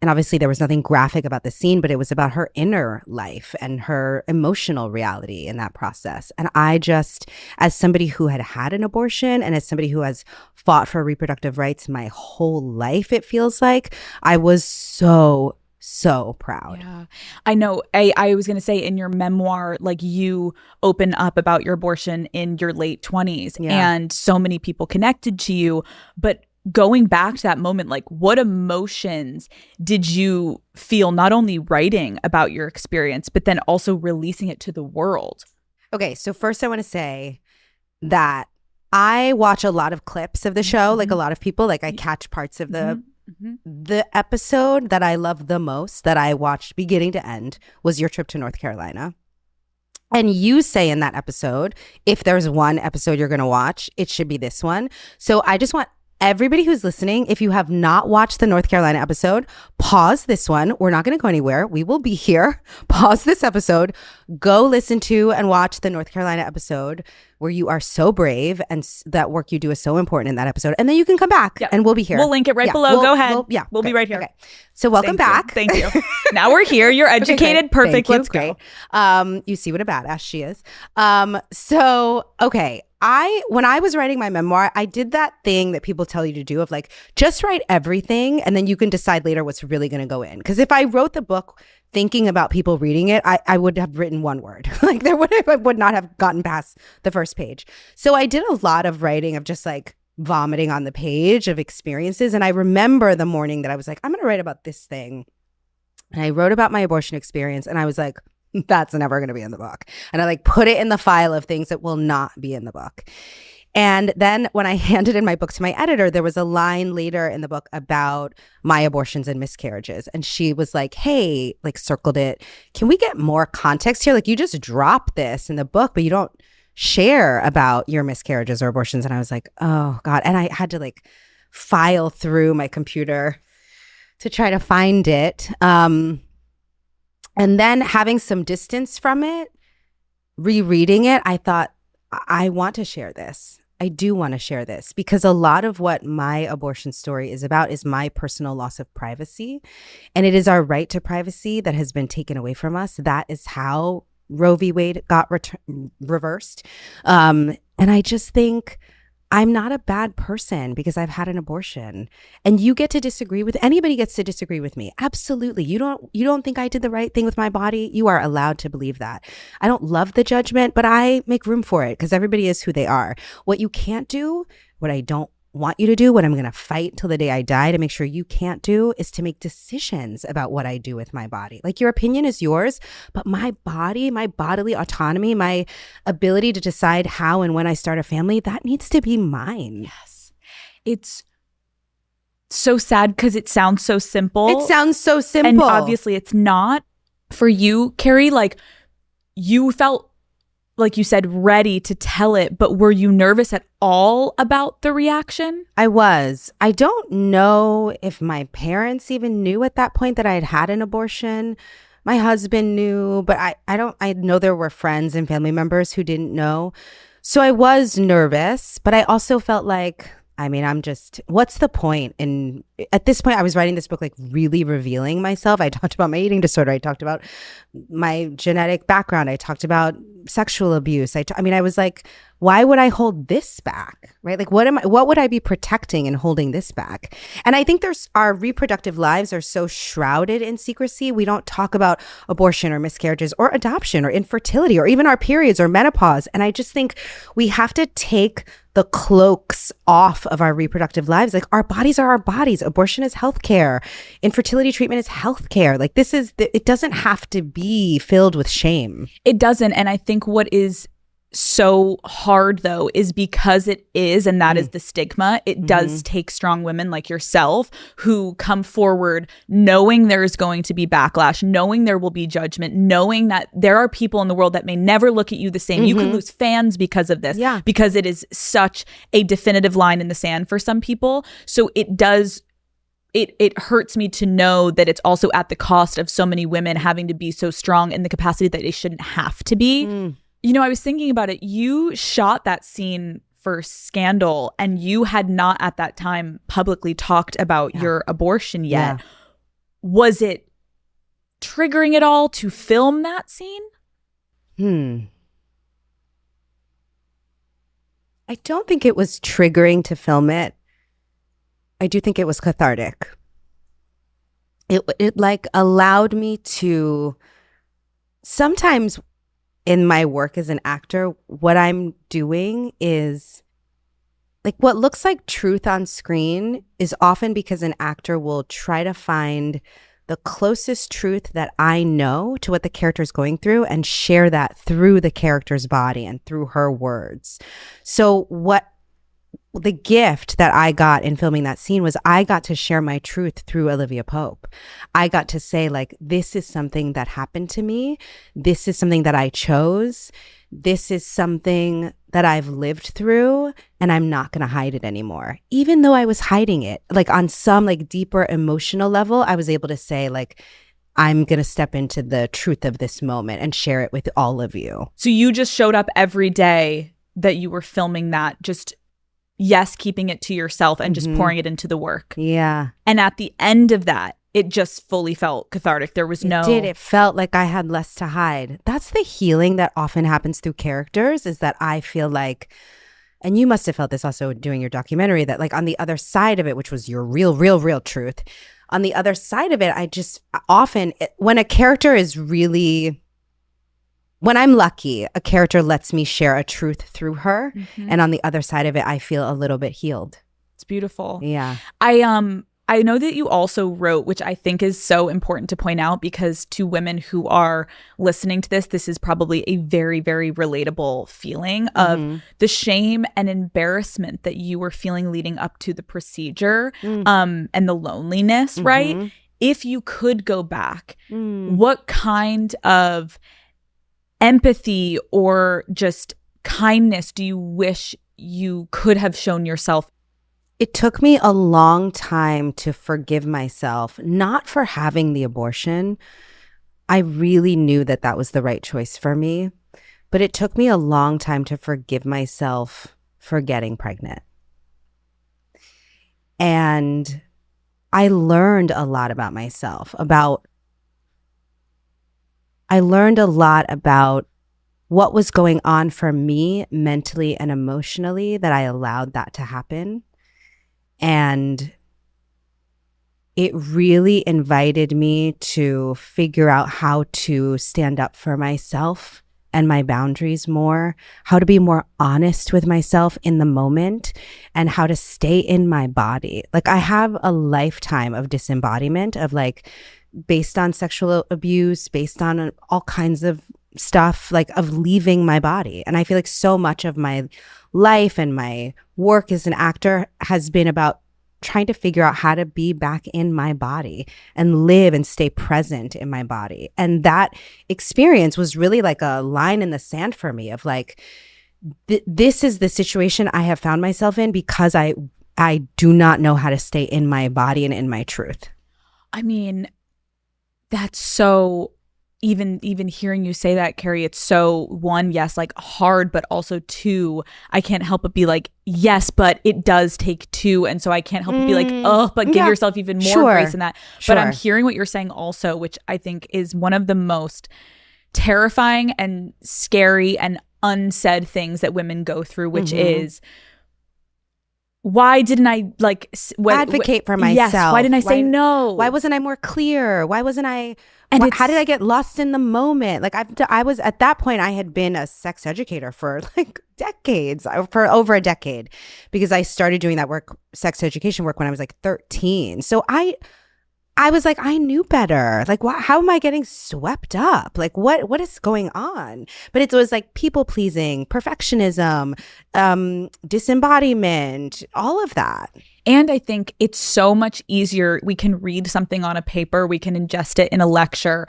And obviously there was nothing graphic about the scene, but it was about her inner life and her emotional reality in that process. And I just, as somebody who had had an abortion and as somebody who has fought for reproductive rights my whole life, it feels like, I was so proud. Yeah, I know. I was going to say, in your memoir, like, you open up about your abortion in your late 20s and so many people connected to you. But going back to that moment, like, what emotions did you feel not only writing about your experience, but then also releasing it to the world? Okay, so first I want to say that I watch a lot of clips of the show, like a lot of people. Like, I catch parts of the episode that I love the most, that I watched beginning to end, was your trip to North Carolina. And you say in that episode, if there's one episode you're going to watch, it should be this one. So I just want everybody who's listening, if you have not watched the North Carolina episode, pause this one. We're not going to go anywhere. We will be here. Pause this episode. Go listen to and watch the North Carolina episode where you are so brave, and that work you do is so important in that episode. And then you can come back and we'll be here. We'll link it right below. Go ahead. We'll be right here. Okay. So welcome back. Thank you. Now we're here. You're educated. Perfect. Let's go. Great. You see what a badass she is. Okay. When I was writing my memoir, I did that thing that people tell you to do of like, just write everything and then you can decide later what's really going to go in. Because if I wrote the book thinking about people reading it, I would have written one word. Like, I would not have gotten past the first page. So I did a lot of writing of just like vomiting on the page of experiences. And I remember the morning that I was like, I'm going to write about this thing. And I wrote about my abortion experience and I was like, that's never going to be in the book. And I like put it in the file of things that will not be in the book. And then when I handed in my book to my editor, there was a line later in the book about my abortions and miscarriages. And she was like, hey, like circled it. Can we get more context here? Like, you just drop this in the book, but you don't share about your miscarriages or abortions. And I was like, oh God. And I had to like file through my computer to try to find it. And then having some distance from it, rereading it, I thought, I want to share this. I do want to share this because a lot of what my abortion story is about is my personal loss of privacy. And it is our right to privacy that has been taken away from us. That is how Roe v. Wade got reversed. And I just think I'm not a bad person because I've had an abortion. And you get to disagree with, anybody gets to disagree with me. Absolutely. You don't think I did the right thing with my body? You are allowed to believe that. I don't love the judgment, but I make room for it because everybody is who they are. What you can't do, what I don't want you to do, what I'm going to fight till the day I die to make sure you can't do, is to make decisions about what I do with my body. Like, your opinion is yours, but my body, my bodily autonomy, my ability to decide how and when I start a family, that needs to be mine. Yes. It's so sad because it sounds so simple. It sounds so simple. And obviously it's not. For you, Kerry, like, you felt, like you said, ready to tell it, but were you nervous at all about the reaction? I was. I don't know if my parents even knew at that point that I had had an abortion. My husband knew, but I know there were friends and family members who didn't know. So I was nervous, but I also felt like, I mean, what's the point? And at this point, I was writing this book, like, really revealing myself. I talked about my eating disorder. I talked about my genetic background. I talked about sexual abuse. I was like, why would I hold this back? Right? Like, what would I be protecting and holding this back? And I think our reproductive lives are so shrouded in secrecy. We don't talk about abortion or miscarriages or adoption or infertility or even our periods or menopause. And I just think we have to take the cloaks off of our reproductive lives. Like, our bodies are our bodies. Abortion is healthcare. Infertility treatment is healthcare. Like, it doesn't have to be filled with shame. It doesn't. And I think what is so hard, though, is because it is, and that is the stigma, it does take strong women like yourself who come forward knowing there is going to be backlash, knowing there will be judgment, knowing that there are people in the world that may never look at you the same. You could lose fans because of this, because it is such a definitive line in the sand for some people. So it does. It hurts me to know that it's also at the cost of so many women having to be so strong in the capacity that they shouldn't have to be. You know, I was thinking about it. You shot that scene for Scandal, and you had not at that time publicly talked about your abortion yet. Was it triggering at all to film that scene? I don't think it was triggering to film it. I do think it was cathartic. It like allowed me to sometimes in my work as an actor, what I'm doing is like what looks like truth on screen is often because an actor will try to find the closest truth that I know to what the character is going through and share that through the character's body and through her words. So the gift that I got in filming that scene was I got to share my truth through Olivia Pope. I got to say, like, this is something that happened to me. This is something that I chose. This is something that I've lived through, and I'm not going to hide it anymore. Even though I was hiding it, like on some like deeper emotional level, I was able to say, like, I'm going to step into the truth of this moment and share it with all of you. So you just showed up every day that you were filming that, just keeping it to yourself and just pouring it into the work. Yeah. And at the end of that, it just fully felt cathartic. There was It felt like I had less to hide. That's the healing that often happens through characters, is that I feel like, and you must have felt this also doing your documentary, that like on the other side of it, which was your real truth, on the other side of it, I just often, when a character is really, when I'm lucky, a character lets me share a truth through her. And on the other side of it, I feel a little bit healed. It's beautiful. Yeah. I know that you also wrote, which I think is so important to point out, because to women who are listening to this is probably a very, very relatable feeling of the shame and embarrassment that you were feeling leading up to the procedure, and the loneliness, right? If you could go back, what kind of empathy or just kindness do you wish you could have shown yourself? It took me a long time to forgive myself, not for having the abortion. I really knew that that was the right choice for me, but it took me a long time to forgive myself for getting pregnant. And I learned a lot about myself, I learned a lot about what was going on for me mentally and emotionally that I allowed that to happen. And it really invited me to figure out how to stand up for myself and my boundaries more, how to be more honest with myself in the moment, and how to stay in my body. Like, I have a lifetime of disembodiment of like, based on sexual abuse, based on all kinds of stuff, like of leaving my body. And I feel like so much of my life and my work as an actor has been about trying to figure out how to be back in my body and live and stay present in my body. And that experience was really like a line in the sand for me of like, this is the situation I have found myself in because I do not know how to stay in my body and in my truth. I mean, that's so, even hearing you say that, Kerry, it's so, one, yes, like hard, but also two, I can't help but be like, yes, but it does take two. And so I can't help but be like, oh, but give yourself even more grace in that. Sure. But I'm hearing what you're saying also, which I think is one of the most terrifying and scary and unsaid things that women go through, which is, why didn't I advocate for myself? Yes, why didn't I say no? Why wasn't I more clear? Why wasn't I? And how did I get lost in the moment? Like I was at that point, I had been a sex educator for like decades, for over a decade, because I started doing that work, sex education work, when I was like 13. So I was like, I knew better. Like, how am I getting swept up? Like, what is going on? But it was like people pleasing, perfectionism, disembodiment, all of that. And I think it's so much easier. We can read something on a paper, we can ingest it in a lecture.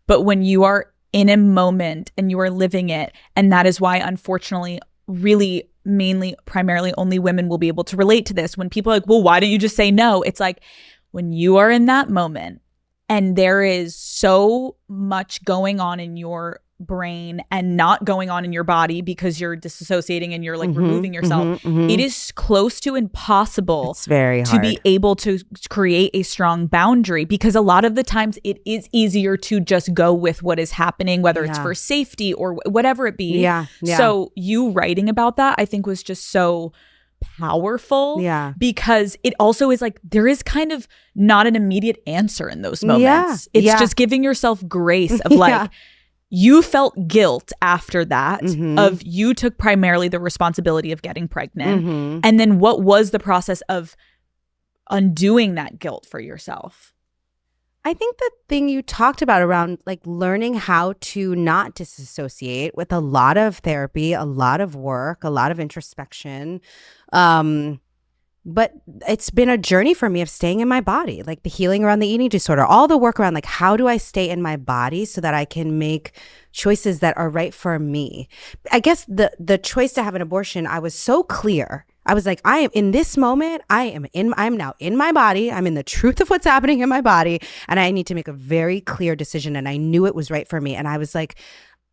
But when you are in a moment and you are living it, and that is why, unfortunately, really, mainly, primarily only women will be able to relate to this. When people are like, well, why didn't you just say no? It's like, when you are in that moment and there is so much going on in your brain and not going on in your body because you're disassociating and you're like removing yourself, it is close to impossible. It's very hard to be able to create a strong boundary, because a lot of the times it is easier to just go with what is happening, whether it's for safety or whatever it be. Yeah. So you writing about that, I think, was just so powerful, because it also is like, there is kind of not an immediate answer in those moments. It's just giving yourself grace of like, you felt guilt after that of you took primarily the responsibility of getting pregnant. And then what was the process of undoing that guilt for yourself? I think the thing you talked about around like learning how to not disassociate with a lot of therapy, a lot of work, a lot of introspection. But it's been a journey for me of staying in my body, like the healing around the eating disorder, all the work around like, how do I stay in my body so that I can make choices that are right for me? I guess the choice to have an abortion, I was so clear. I was like, I am in this moment, I'm now in my body. I'm in the truth of what's happening in my body. And I need to make a very clear decision. And I knew it was right for me. And I was like,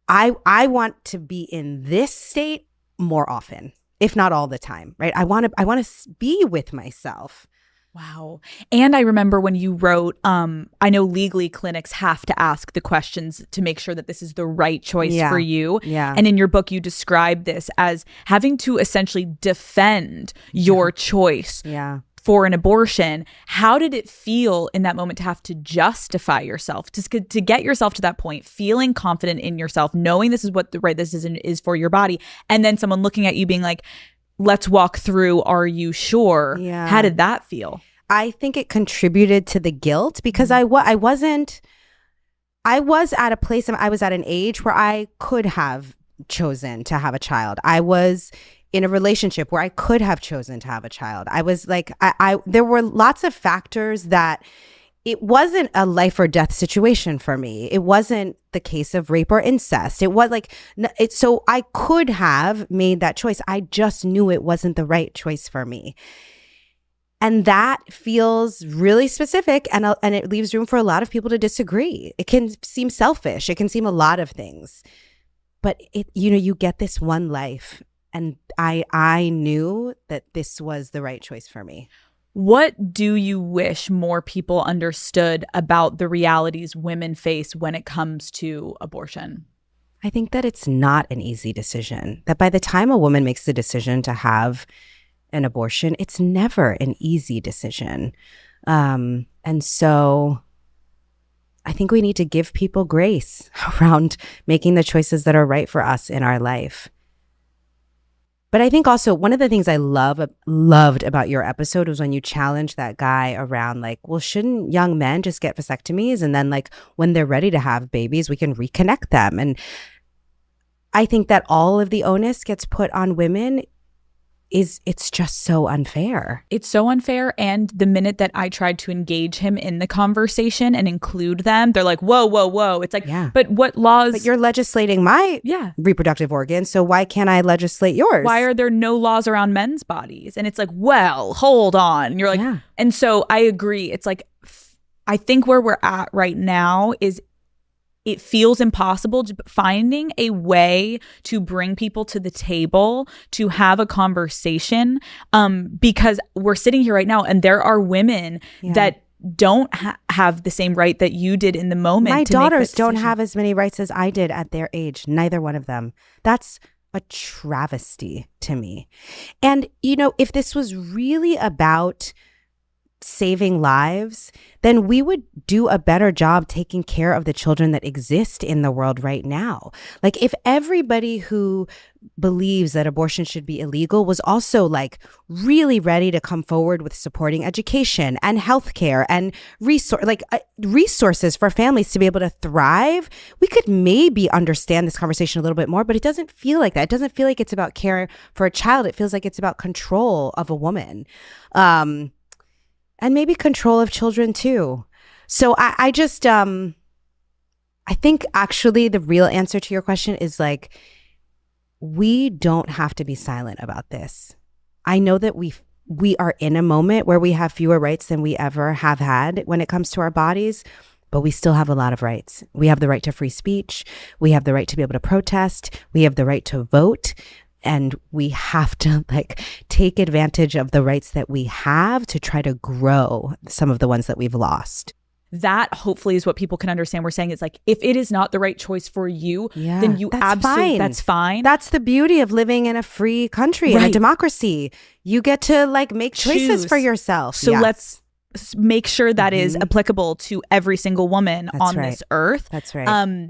I want to be in this state more often, if not all the time, right? I want to be with myself. Wow. And I remember when you wrote, I know legally clinics have to ask the questions to make sure that this is the right choice for you. Yeah. And in your book, you describe this as having to essentially defend your choice for an abortion. How did it feel in that moment to have to justify yourself, to get yourself to that point, feeling confident in yourself, knowing this is what the right decision is for your body, and then someone looking at you being like, let's walk through, are you sure? Yeah. How did that feel? I think it contributed to the guilt because I was at a place, I was at an age where I could have chosen to have a child. I was in a relationship where I could have chosen to have a child. I was like, there were lots of factors that it wasn't a life or death situation for me. It wasn't the case of rape or incest. It was like, so I could have made that choice. I just knew it wasn't the right choice for me. And that feels really specific, and it leaves room for a lot of people to disagree. It can seem selfish. It can seem a lot of things. But you get this one life, And I knew that this was the right choice for me. What do you wish more people understood about the realities women face when it comes to abortion? I think that it's not an easy decision. That by the time a woman makes the decision to have an abortion, it's never an easy decision. And so I think we need to give people grace around making the choices that are right for us in our life. But I think also one of the things I loved about your episode was when you challenged that guy around like, well, shouldn't young men just get vasectomies? And then like when they're ready to have babies, we can reconnect them. And I think that all of the onus gets put on women. It's just so unfair. It's so unfair. And the minute that I tried to engage him in the conversation and include them, they're like, whoa, whoa, whoa. It's like, but what laws? But you're legislating my reproductive organs, so why can't I legislate yours? Why are there no laws around men's bodies? And it's like, well, hold on. And you're like, and so I agree. It's like, I think where we're at right now is it feels impossible. Finding a way to bring people to the table to have a conversation, because we're sitting here right now and there are women that don't have the same right that you did in the moment. My daughters don't have as many rights as I did at their age. Neither one of them. That's a travesty to me. And, you know, if this was really about saving lives, then we would do a better job taking care of the children that exist in the world right now. Like if everybody who believes that abortion should be illegal was also like really ready to come forward with supporting education and healthcare and resources for families to be able to thrive, we could maybe understand this conversation a little bit more, but it doesn't feel like that. It doesn't feel like it's about care for a child. It feels like it's about control of a woman. And maybe control of children too. So I just, I think actually the real answer to your question is like, we don't have to be silent about this. I know that we are in a moment where we have fewer rights than we ever have had when it comes to our bodies, but we still have a lot of rights. We have the right to free speech. We have the right to be able to protest. We have the right to vote. And we have to like take advantage of the rights that we have to try to grow some of the ones that we've lost. That hopefully is what people can understand. We're saying it's like, if it is not the right choice for you, then you absolutely, that's fine. That's the beauty of living in a free country and a democracy. You get to like make choices for yourself. So let's make sure that is applicable to every single woman on this earth. That's right.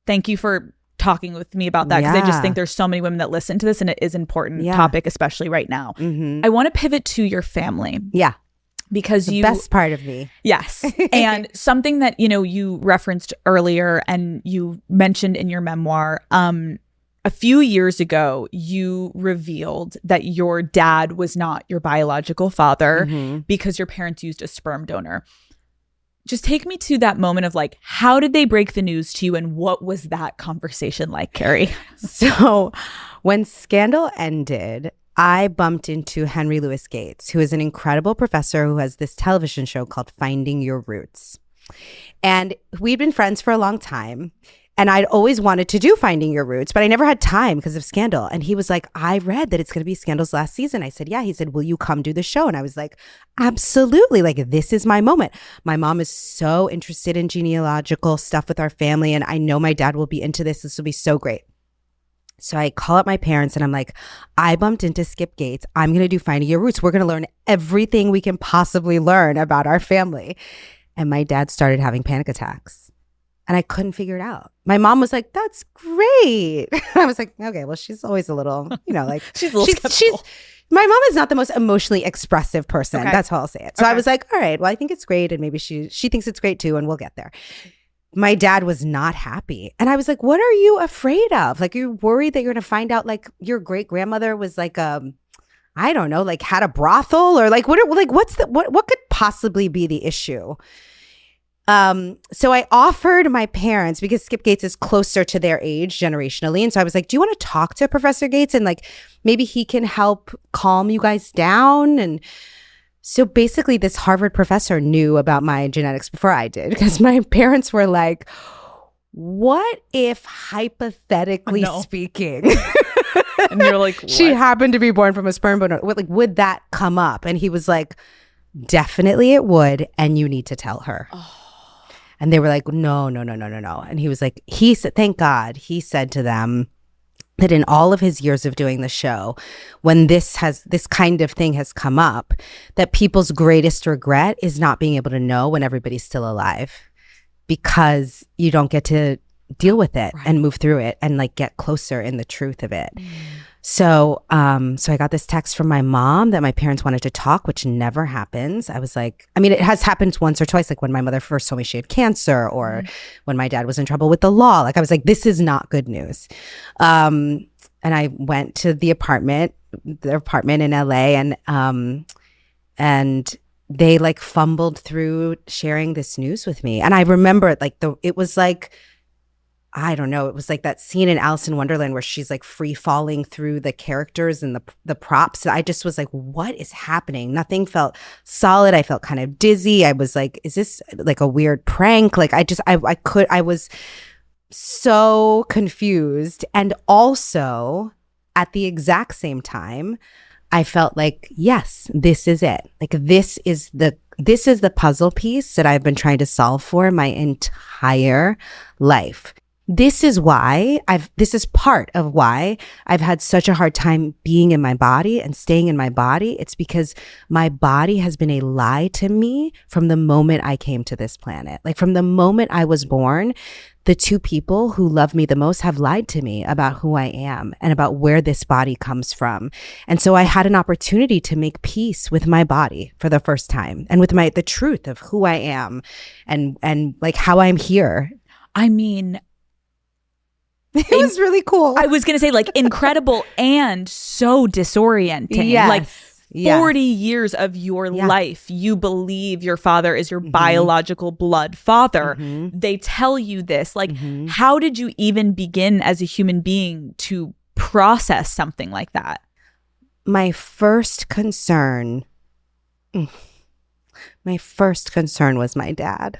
Thank you for talking with me about that, because I just think there's so many women that listen to this and it is an important topic, especially right now. I want to pivot to your family. Yeah. Because the best part of me. Yes. And something that, you know, you referenced earlier and you mentioned in your memoir, a few years ago, you revealed that your dad was not your biological father because your parents used a sperm donor. Just take me to that moment of like, how did they break the news to you and what was that conversation like, Kerry? So when Scandal ended, I bumped into Henry Louis Gates, who is an incredible professor who has this television show called Finding Your Roots. And we'd been friends for a long time. And I'd always wanted to do Finding Your Roots, but I never had time because of Scandal. And he was like, I read that it's going to be Scandal's last season. I said, yeah. He said, will you come do the show? And I was like, absolutely. Like, this is my moment. My mom is so interested in genealogical stuff with our family. And I know my dad will be into this. This will be so great. So I call up my parents and I'm like, I bumped into Skip Gates. I'm going to do Finding Your Roots. We're going to learn everything we can possibly learn about our family. And my dad started having panic attacks. And I couldn't figure it out. My mom was like, that's great. I was like, okay, well, she's always a little, you know, like she's my mom is not the most emotionally expressive person. Okay. That's how I'll say it. So I was like, all right, well, I think it's great. And maybe she thinks it's great too. And we'll get there. My dad was not happy. And I was like, what are you afraid of? Like, you're worried that you're going to find out like your great grandmother was like, I don't know, like had a brothel or like, what could possibly be the issue? So I offered my parents, because Skip Gates is closer to their age generationally. And so I was like, do you want to talk to Professor Gates? And like, maybe he can help calm you guys down. And so basically this Harvard professor knew about my genetics before I did, because my parents were like, what if hypothetically speaking, And you're like, what? She happened to be born from a sperm donor. Like, would that come up? And he was like, definitely it would. And you need to tell her. And they were like, no. And he was like, he said, thank God, he said to them that in all of his years of doing the show, when this kind of thing has come up, that people's greatest regret is not being able to know when everybody's still alive, because you don't get to deal with it and move through it and like get closer in the truth of it. So I got this text from my mom that my parents wanted to talk, which never happens. I was like, I mean, it has happened once or twice, like when my mother first told me she had cancer, or when my dad was in trouble with the law. Like I was like, this is not good news. And I went to their apartment in LA, and they like fumbled through sharing this news with me. And I remember like it was like, I don't know. It was like that scene in Alice in Wonderland where she's like free falling through the characters and the props. I just was like, what is happening? Nothing felt solid. I felt kind of dizzy. I was like, is this like a weird prank? Like I was so confused. And also at the exact same time, I felt like, yes, this is it. Like this is the puzzle piece that I've been trying to solve for my entire life. This is part of why I've had such a hard time being in my body and staying in my body. It's because my body has been a lie to me from the moment I came to this planet. Like from the moment I was born, the two people who love me the most have lied to me about who I am and about where this body comes from. And so I had an opportunity to make peace with my body for the first time, and with the truth of who I am and like how I'm here. I mean, it was really cool. I was going to say like incredible and so disorienting. Yes. Like 40 years of your life, you believe your father is your biological blood father. They tell you this. Like, how did you even begin as a human being to process something like that? My first concern was my dad.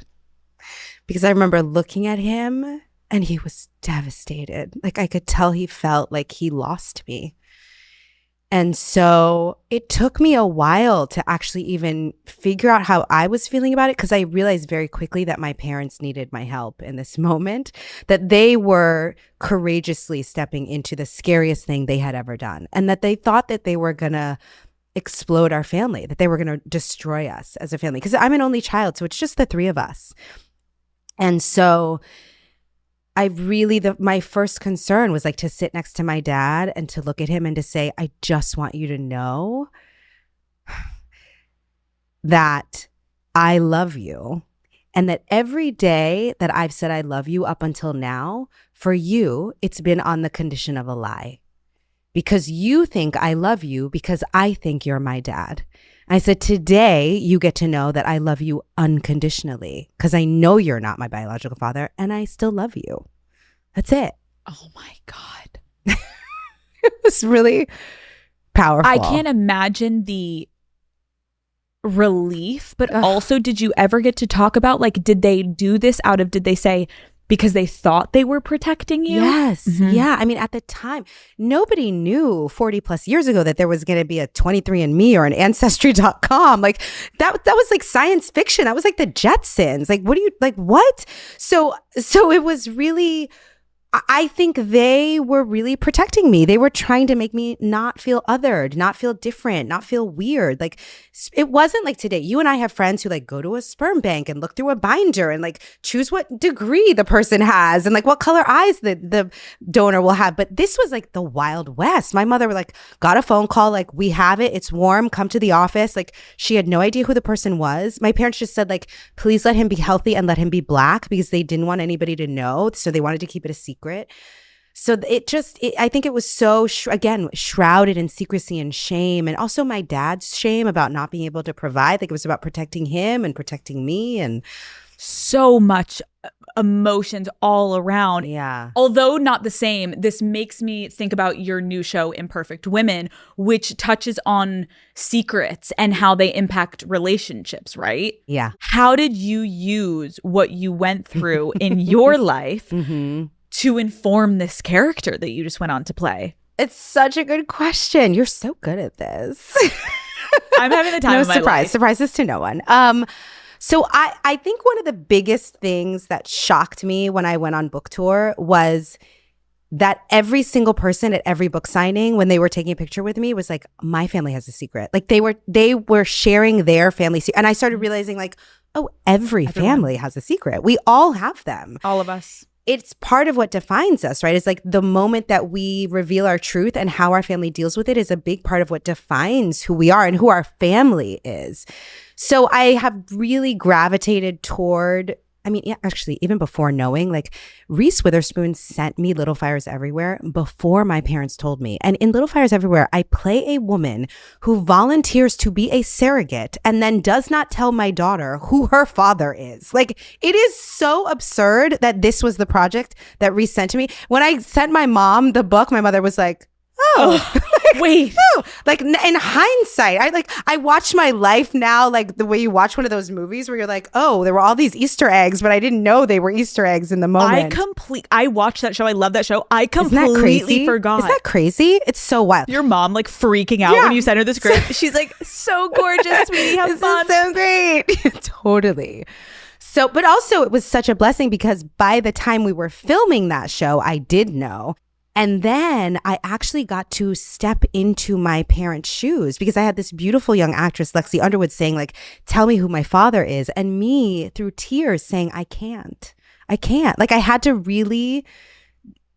Because I remember looking at him and he was devastated. Like I could tell he felt like he lost me. And so it took me a while to actually even figure out how I was feeling about it, because I realized very quickly that my parents needed my help in this moment, that they were courageously stepping into the scariest thing they had ever done, and that they thought that they were going to explode our family, that they were going to destroy us as a family. Because I'm an only child, so it's just the three of us. And so my first concern was like to sit next to my dad and to look at him and to say, I just want you to know that I love you, and that every day that I've said I love you up until now, for you, it's been on the condition of a lie, because you think I love you because I think you're my dad. I said, today you get to know that I love you unconditionally, because I know you're not my biological father and I still love you. That's it. Oh my God. It was really powerful. I can't imagine the relief, but also, did you ever get to talk about, like, did they do this did they say because they thought they were protecting you? Yes. Yeah. I mean, at the time, nobody knew 40 plus years ago that there was going to be a 23andMe or an Ancestry.com. Like that was like science fiction. That was like the Jetsons. Like, what? So it was really, I think they were really protecting me. They were trying to make me not feel othered, not feel different, not feel weird. Like, it wasn't like today. You and I have friends who like go to a sperm bank and look through a binder and like choose what degree the person has and like what color eyes the donor will have. But this was like the Wild West. My mother like got a phone call, like, we have it, it's warm, come to the office. Like, she had no idea who the person was. My parents just said like, please let him be healthy and let him be Black, because they didn't want anybody to know. So they wanted to keep it a secret. So I think it was so, again, shrouded in secrecy and shame, and also my dad's shame about not being able to provide. Like, it was about protecting him and protecting me, and so much emotions all around. Yeah. Although not the same, this makes me think about your new show, Imperfect Women, which touches on secrets and how they impact relationships, right? Yeah. How did you use what you went through in your life to inform this character that you just went on to play? It's such a good question. You're so good at this. I'm having the time of my life. Surprises to no one. So I think one of the biggest things that shocked me when I went on book tour was that every single person at every book signing, when they were taking a picture with me, was like, my family has a secret. Like they were sharing their family secret. And I started realizing like, oh, everyone. Family has a secret. We all have them. All of us. It's part of what defines us, right? It's like the moment that we reveal our truth and how our family deals with it is a big part of what defines who we are and who our family is. So I have really gravitated toward, actually, even before knowing, like Reese Witherspoon sent me Little Fires Everywhere before my parents told me. And in Little Fires Everywhere, I play a woman who volunteers to be a surrogate and then does not tell my daughter who her father is. Like, it is so absurd that this was the project that Reese sent to me. When I sent my mom the book, my mother was like, oh, wait. No. Like in hindsight, I watch my life now like the way you watch one of those movies where you're like, oh, there were all these Easter eggs, but I didn't know they were Easter eggs in the moment. I watched that show. I love that show. I completely forgot. Isn't that crazy? It's so wild. Your mom like freaking out when you sent her the script. She's like, so gorgeous, sweetie. Have fun. This is so great. Totally. So, but also it was such a blessing because by the time we were filming that show, I did know. And then I actually got to step into my parents' shoes because I had this beautiful young actress, Lexi Underwood, saying like, tell me who my father is. And me through tears saying, I can't. Like I had to really,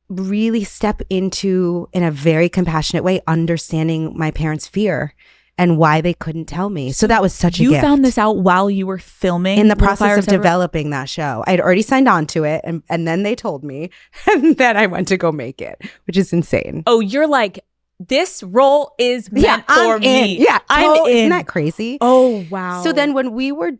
really step into, in a very compassionate way, understanding my parents' fear and why they couldn't tell me. So that was such a gift. You found this out while you were filming? In the process of developing that show. I had already signed on to it and then they told me and then I went to go make it, which is insane. Oh, you're like, this role is meant for me. Yeah, I'm in. Isn't that crazy? Oh, wow. So then when we were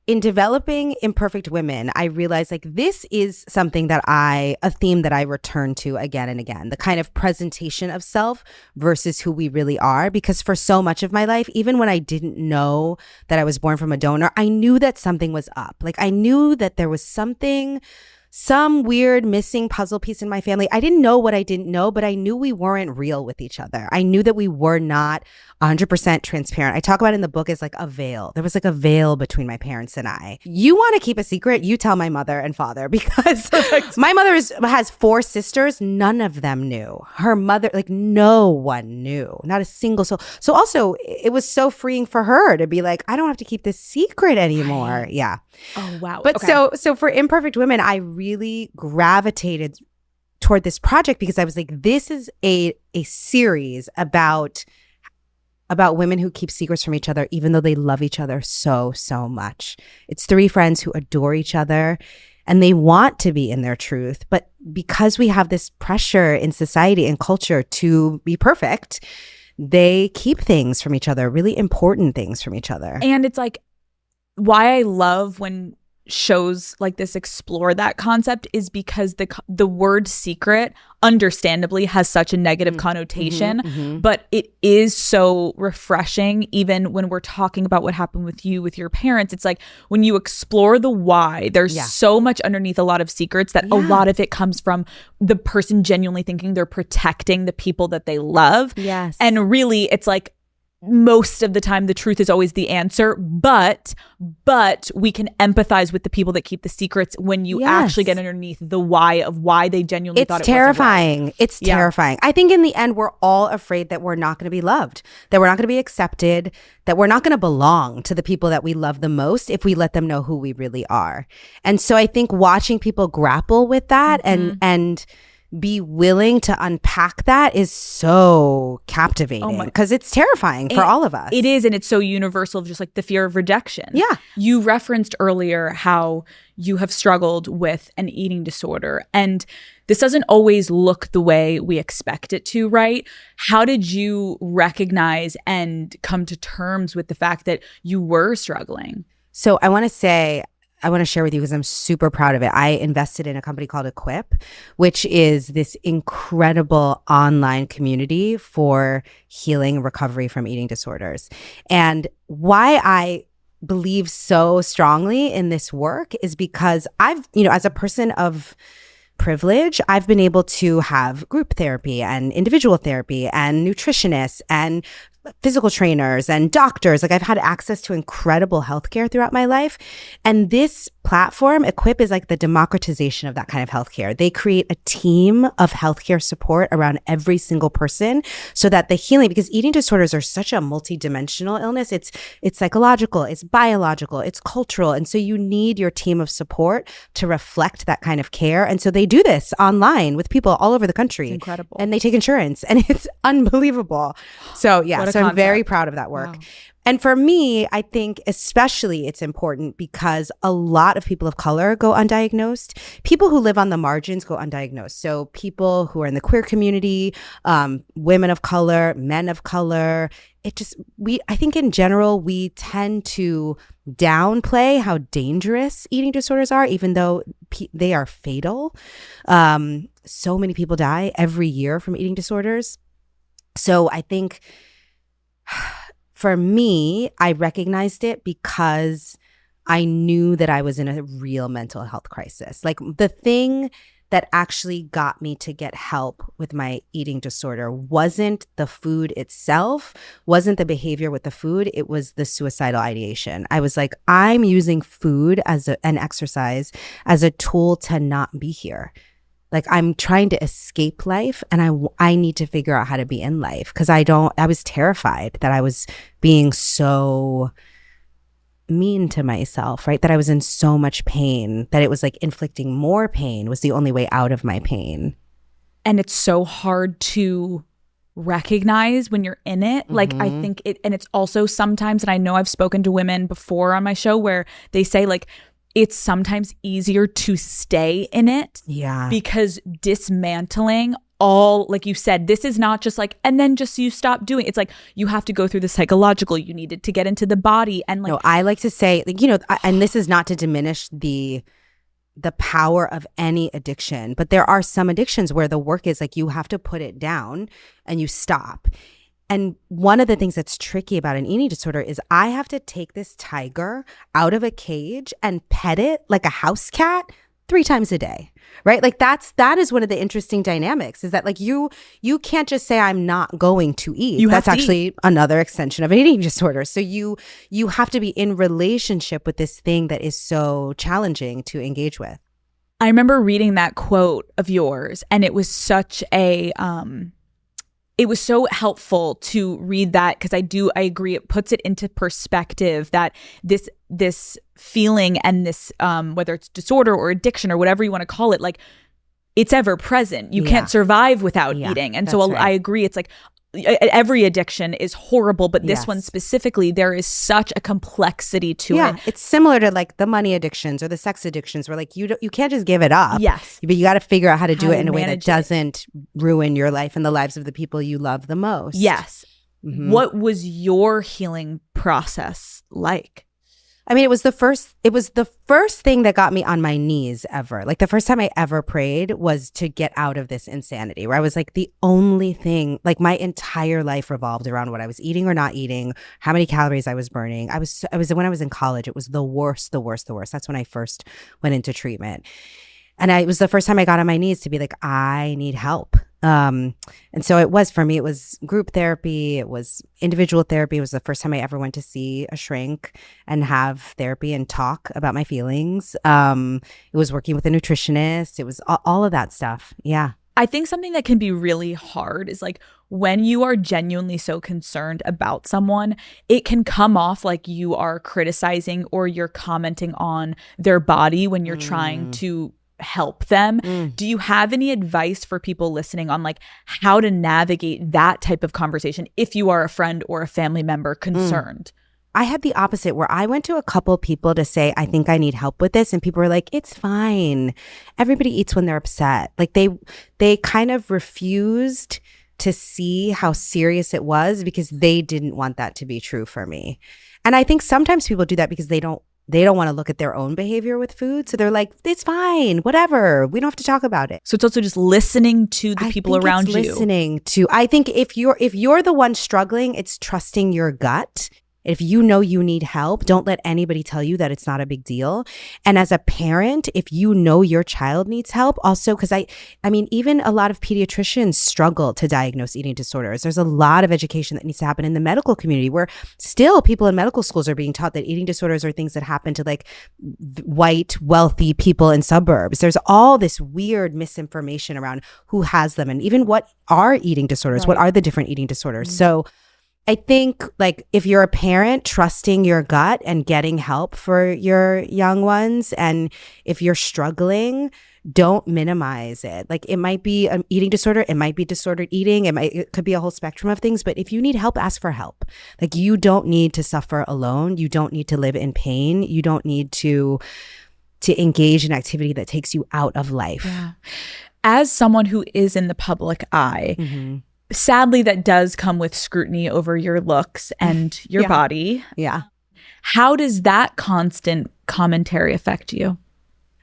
in developing Imperfect Women, I realized like this is something that a theme that I return to again and again, the kind of presentation of self versus who we really are. Because for so much of my life, even when I didn't know that I was born from a donor, I knew that something was up. Like I knew that there was some weird missing puzzle piece in my family. I didn't know what I didn't know, but I knew we weren't real with each other. I knew that we were not 100% transparent. I talk about it in the book as like a veil. There was like a veil between my parents and I. You want to keep a secret? You tell my mother and father because my mother has 4 sisters. None of them knew. Her mother, like no one knew. Not a single soul. So also it was so freeing for her to be like, I don't have to keep this secret anymore. Right. Yeah. Oh, wow. But okay. So for Imperfect Women, I really gravitated toward this project because I was like, this is a series about women who keep secrets from each other, even though they love each other so, so much. It's 3 friends who adore each other and they want to be in their truth. But because we have this pressure in society and culture to be perfect, they keep things from each other, really important things from each other. And it's like, why I love when shows like this explore that concept is because the word secret understandably has such a negative connotation, but it is so refreshing even when we're talking about what happened with you with your parents. It's like when you explore the why, there's so much underneath a lot of secrets that a lot of it comes from the person genuinely thinking they're protecting the people that they love. Yes. And really it's like most of the time the truth is always the answer, but we can empathize with the people that keep the secrets when you actually get underneath the why of why they genuinely thought it terrifying. wasn't right. It's terrifying. I think in the end we're all afraid that we're not going to be loved, that we're not going to be accepted, that we're not going to belong to the people that we love the most if we let them know who we really are. And so I think watching people grapple with that and be willing to unpack that is so captivating because it's terrifying for all of us. It is, and it's so universal, just like the fear of rejection. Yeah. You referenced earlier how you have struggled with an eating disorder, and this doesn't always look the way we expect it to, right? How did you recognize and come to terms with the fact that you were struggling? So I want to share with you because I'm super proud of it. I invested in a company called Equip, which is this incredible online community for healing and recovery from eating disorders. And why I believe so strongly in this work is because I've, as a person of privilege, I've been able to have group therapy and individual therapy and nutritionists and physical trainers and doctors. Like I've had access to incredible healthcare throughout my life. And this platform, Equip, is like the democratization of that kind of healthcare. They create a team of healthcare support around every single person so that the healing, because eating disorders are such a multidimensional illness. It's psychological, it's biological, it's cultural. And so you need your team of support to reflect that kind of care. And so they do this online with people all over the country. It's incredible. And they take insurance and it's unbelievable. So yeah, so I'm very proud of that work. Wow. And for me, I think especially it's important because a lot of people of color go undiagnosed. People who live on the margins go undiagnosed. So people who are in the queer community, women of color, men of color, I think in general, we tend to downplay how dangerous eating disorders are, even though they are fatal. So many people die every year from eating disorders. So I think for me, I recognized it because I knew that I was in a real mental health crisis. Like the thing that actually got me to get help with my eating disorder wasn't the food itself, wasn't the behavior with the food, it was the suicidal ideation. I was like, I'm using food as an exercise, as a tool to not be here. Like I'm trying to escape life and I need to figure out how to be in life because I was terrified that I was being so mean to myself, right? That I was in so much pain, that it was like inflicting more pain was the only way out of my pain. And it's so hard to recognize when you're in it. Like I think and it's also sometimes, and I know I've spoken to women before on my show where they say like, it's sometimes easier to stay in it because dismantling all, like you said, this is not just like, and then just you stop doing it. It's like you have to go through the psychological, you needed to get into the body. And like, no, I like to say, like, and this is not to diminish the power of any addiction, but there are some addictions where the work is like you have to put it down and you stop. And one of the things that's tricky about an eating disorder is I have to take this tiger out of a cage and pet it like a house cat 3 times a day, right? Like that is one of the interesting dynamics is that like you can't just say I'm not going to eat. That's actually another extension of an eating disorder. So you have to be in relationship with this thing that is so challenging to engage with. I remember reading that quote of yours and it was such a it was so helpful to read that because I agree. It puts it into perspective that this feeling and this, whether it's disorder or addiction or whatever you want to call it, like it's ever present. You can't survive without eating. And so right. I agree. It's like every addiction is horrible, but this one specifically, there is such a complexity to it. It's similar to like the money addictions or the sex addictions where like you can't just give it up. Yes. But you got to figure out how to do it in a way that doesn't ruin your life and the lives of the people you love the most. Yes. Mm-hmm. What was your healing process like? I mean, it was the first thing that got me on my knees ever. Like the first time I ever prayed was to get out of this insanity where I was like the only thing, like my entire life revolved around what I was eating or not eating, how many calories I was burning. I was when I was in college, it was the worst. That's when I first went into treatment. And it was the first time I got on my knees to be like, I need help. And so it was, for me, it was group therapy. It was individual therapy. It was the first time I ever went to see a shrink and have therapy and talk about my feelings. It was working with a nutritionist. It was all of that stuff. Yeah. I think something that can be really hard is like when you are genuinely so concerned about someone, it can come off like you are criticizing or you're commenting on their body when you're trying to help them. Do you have any advice for people listening on like how to navigate that type of conversation if you are a friend or a family member concerned? I had the opposite where I went to a couple people to say, I think I need help with this. And people were like, it's fine. Everybody eats when they're upset. Like they kind of refused to see how serious it was because they didn't want that to be true for me. And I think sometimes people do that because they don't want to look at their own behavior with food. So they're like, it's fine, whatever. We don't have to talk about it. So it's also just listening to the people around you. I think if you're the one struggling, it's trusting your gut. If you know you need help, don't let anybody tell you that it's not a big deal. And as a parent, if you know your child needs help, also, because I mean, even a lot of pediatricians struggle to diagnose eating disorders. There's a lot of education that needs to happen in the medical community, where still people in medical schools are being taught that eating disorders are things that happen to like white, wealthy people in suburbs. There's all this weird misinformation around who has them and even what are eating disorders, what are the different eating disorders. So I think like if you're a parent, trusting your gut and getting help for your young ones. And if you're struggling, don't minimize it. Like it might be an eating disorder. It might be disordered eating. It could be a whole spectrum of things. But if you need help, ask for help. Like you don't need to suffer alone. You don't need to live in pain. You don't need to engage in activity that takes you out of life. Yeah. As someone who is in the public eye, sadly, that does come with scrutiny over your looks and your body. Yeah. How does that constant commentary affect you?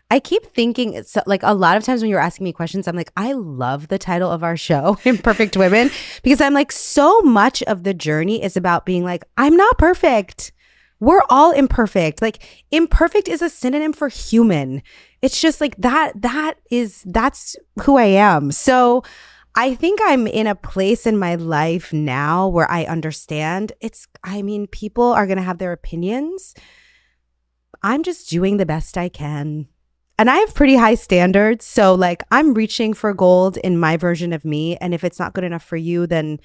I keep thinking, it's like a lot of times when you're asking me questions, I'm like, I love the title of our show, Imperfect Women, because I'm like, so much of the journey is about being like, I'm not perfect. We're all imperfect. Like imperfect is a synonym for human. It's just like that's who I am. So I think I'm in a place in my life now where I understand people are going to have their opinions. I'm just doing the best I can. And I have pretty high standards. So like I'm reaching for gold in my version of me. And if it's not good enough for you, then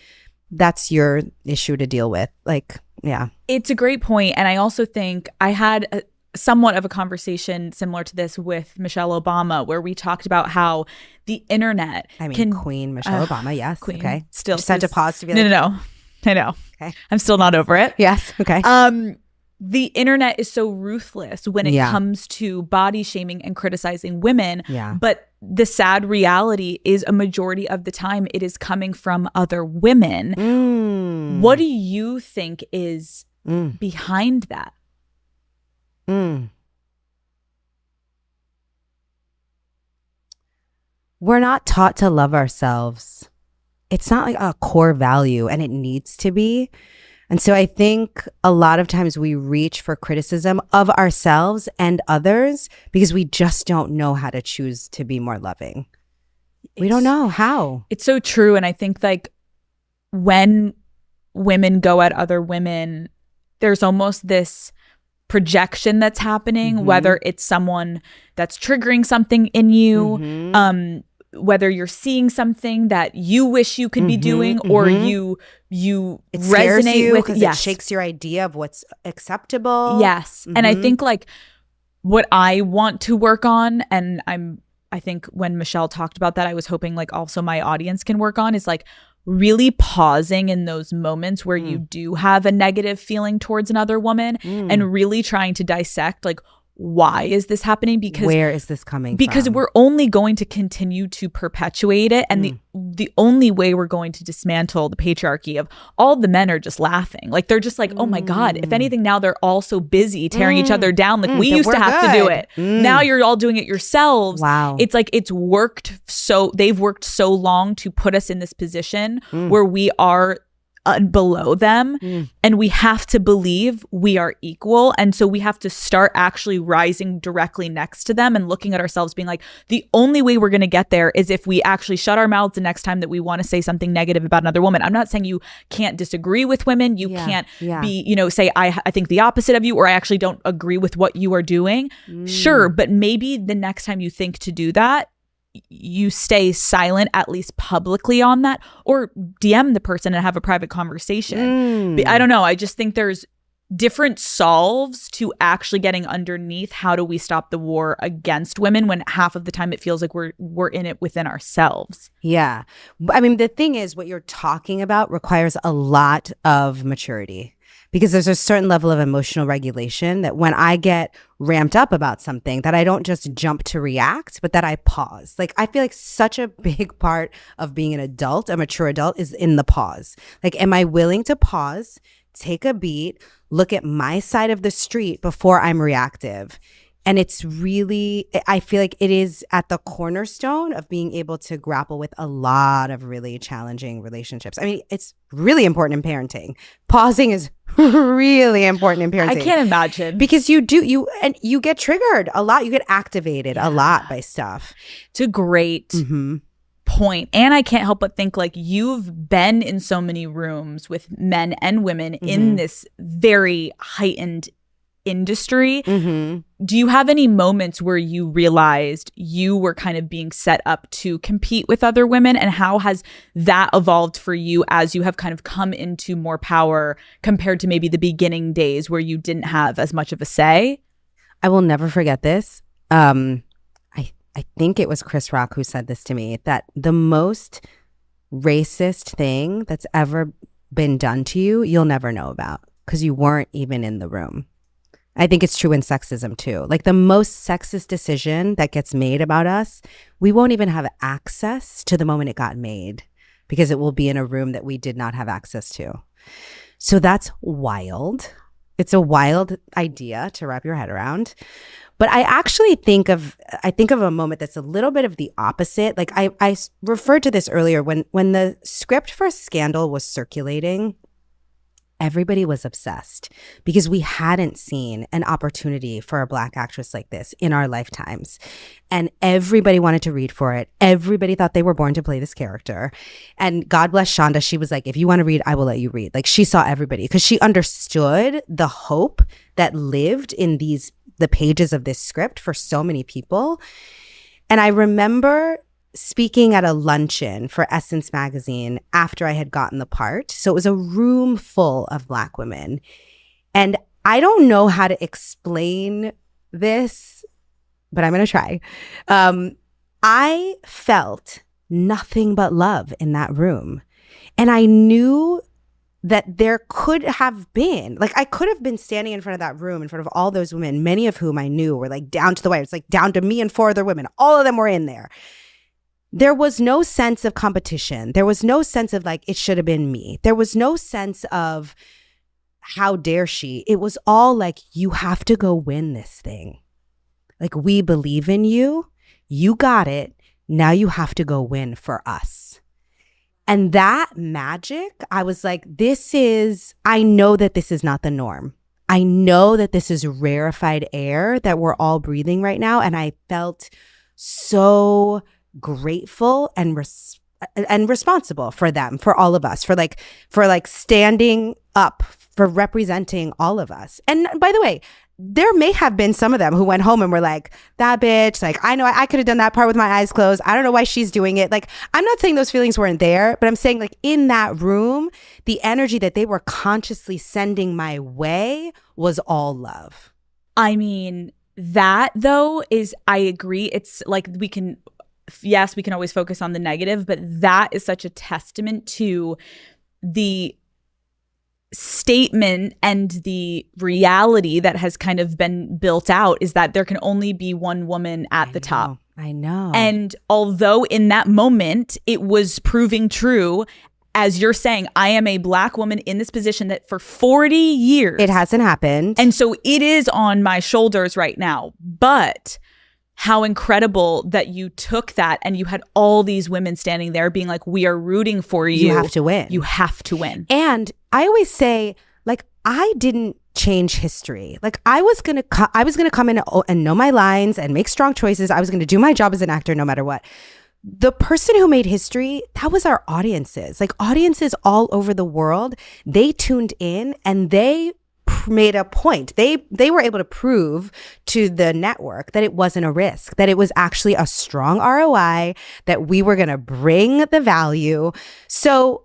that's your issue to deal with. Like, yeah. It's a great point. And I also think I had somewhat of a conversation similar to this with Michelle Obama, where we talked about how the internet Queen Michelle Obama, yes. Queen, okay. Still just had to pause to be like, No. I know. Okay. I'm still not over it. Yes. Okay. The internet is so ruthless when it comes to body shaming and criticizing women. Yeah. But the sad reality is a majority of the time it is coming from other women. What do you think is behind that? We're not taught to love ourselves. It's not like a core value, and it needs to be. And so I think a lot of times we reach for criticism of ourselves and others because we just don't know how to choose to be more loving. We don't know how. It's so true. And I think like when women go at other women, there's almost this projection that's happening, whether it's someone that's triggering something in you, whether you're seeing something that you wish you could be doing, or you it resonate with because it shakes your idea of what's acceptable. Yes. And I think like what I want to work on, and I think when Michelle talked about that, I was hoping like also my audience can work on, is like really pausing in those moments where you do have a negative feeling towards another woman and really trying to dissect like, why is this happening? Because where is this coming because from? We're only going to continue to perpetuate it. And the only way we're going to dismantle the patriarchy of all the men are just laughing. Like they're just like, oh my God, if anything, now they're all so busy tearing each other down. Like we used to have to do it. Now you're all doing it yourselves. Wow. It's like they've worked so long to put us in this position where we are below them, and we have to believe we are equal. And so we have to start actually rising directly next to them and looking at ourselves being like, the only way we're going to get there is if we actually shut our mouths the next time that we want to say something negative about another woman. I'm not saying you can't disagree with women. You can't be, say, I think the opposite of you, or I actually don't agree with what you are doing. Sure. But maybe the next time you think to do that, you stay silent, at least publicly, on that, or DM the person and have a private conversation. I don't know. I just think there's different solves to actually getting underneath how do we stop the war against women when half of the time it feels like we're in it within ourselves. Yeah. I mean, the thing is, what you're talking about requires a lot of maturity. Because there's a certain level of emotional regulation that when I get ramped up about something, that I don't just jump to react, but that I pause. Like, I feel like such a big part of being an adult, a mature adult, is in the pause. Like, am I willing to pause, take a beat, look at my side of the street before I'm reactive? And it's really, I feel like it is at the cornerstone of being able to grapple with a lot of really challenging relationships. I mean, it's really important in parenting. Pausing is really important in parenting. I can't imagine. Because you get triggered a lot. You get activated a lot by stuff. It's a great point. And I can't help but think like you've been in so many rooms with men and women in this very heightened industry. Do you have any moments where you realized you were kind of being set up to compete with other women, and how has that evolved for you as you have kind of come into more power compared to maybe the beginning days where you didn't have as much of a say? I will never forget this. I think it was Chris Rock who said this to me, that the most racist thing that's ever been done to you, you'll never know about because you weren't even in the room. I think it's true in sexism too. Like the most sexist decision that gets made about us, we won't even have access to the moment it got made because it will be in a room that we did not have access to. So that's wild. It's a wild idea to wrap your head around. But I actually think of a moment that's a little bit of the opposite. Like I referred to this earlier when the script for Scandal was circulating. Everybody was obsessed because we hadn't seen an opportunity for a Black actress like this in our lifetimes. And everybody wanted to read for it. Everybody thought they were born to play this character. And God bless Shonda. She was like, if you want to read, I will let you read. Like she saw everybody because she understood the hope that lived in the pages of this script for so many people. And I remember speaking at a luncheon for Essence magazine after I had gotten the part. So it was a room full of Black women. And I don't know how to explain this, but I'm going to try. I felt nothing but love in that room. And I knew that there could have been, like I could have been standing in front of that room in front of all those women, many of whom I knew were like down to the wire. It's like down to me and 4 other women. All of them were in there. There was no sense of competition. There was no sense of like, it should have been me. There was no sense of how dare she. It was all like, you have to go win this thing. Like, we believe in you. You got it. Now you have to go win for us. And that magic, I was like, I know that this is not the norm. I know that this is rarefied air that we're all breathing right now. And I felt so grateful and responsible for them, for all of us, for standing up, for representing all of us. And by the way, there may have been some of them who went home and were like, that bitch, like, I know I could have done that part with my eyes closed. I don't know why she's doing it. Like, I'm not saying those feelings weren't there, but I'm saying like in that room, the energy that they were consciously sending my way was all love. I mean, that though is, I agree. It's like we can always focus on the negative, but that is such a testament to the statement and the reality that has kind of been built out, is that there can only be one woman at the top. I know. And although in that moment it was proving true, as you're saying, I am a Black woman in this position that for 40 years it hasn't happened. And so it is on my shoulders right now. But how incredible that you took that and you had all these women standing there being like, we are rooting for you. You have to win. You have to win. And I always say, like, I didn't change history. Like, I was going to come in and know my lines and make strong choices. I was going to do my job as an actor no matter what. The person who made history, that was our audiences. Like, audiences all over the world, they tuned in and they made a point. They were able to prove to the network that it wasn't a risk, that it was actually a strong ROI, that we were going to bring the value. So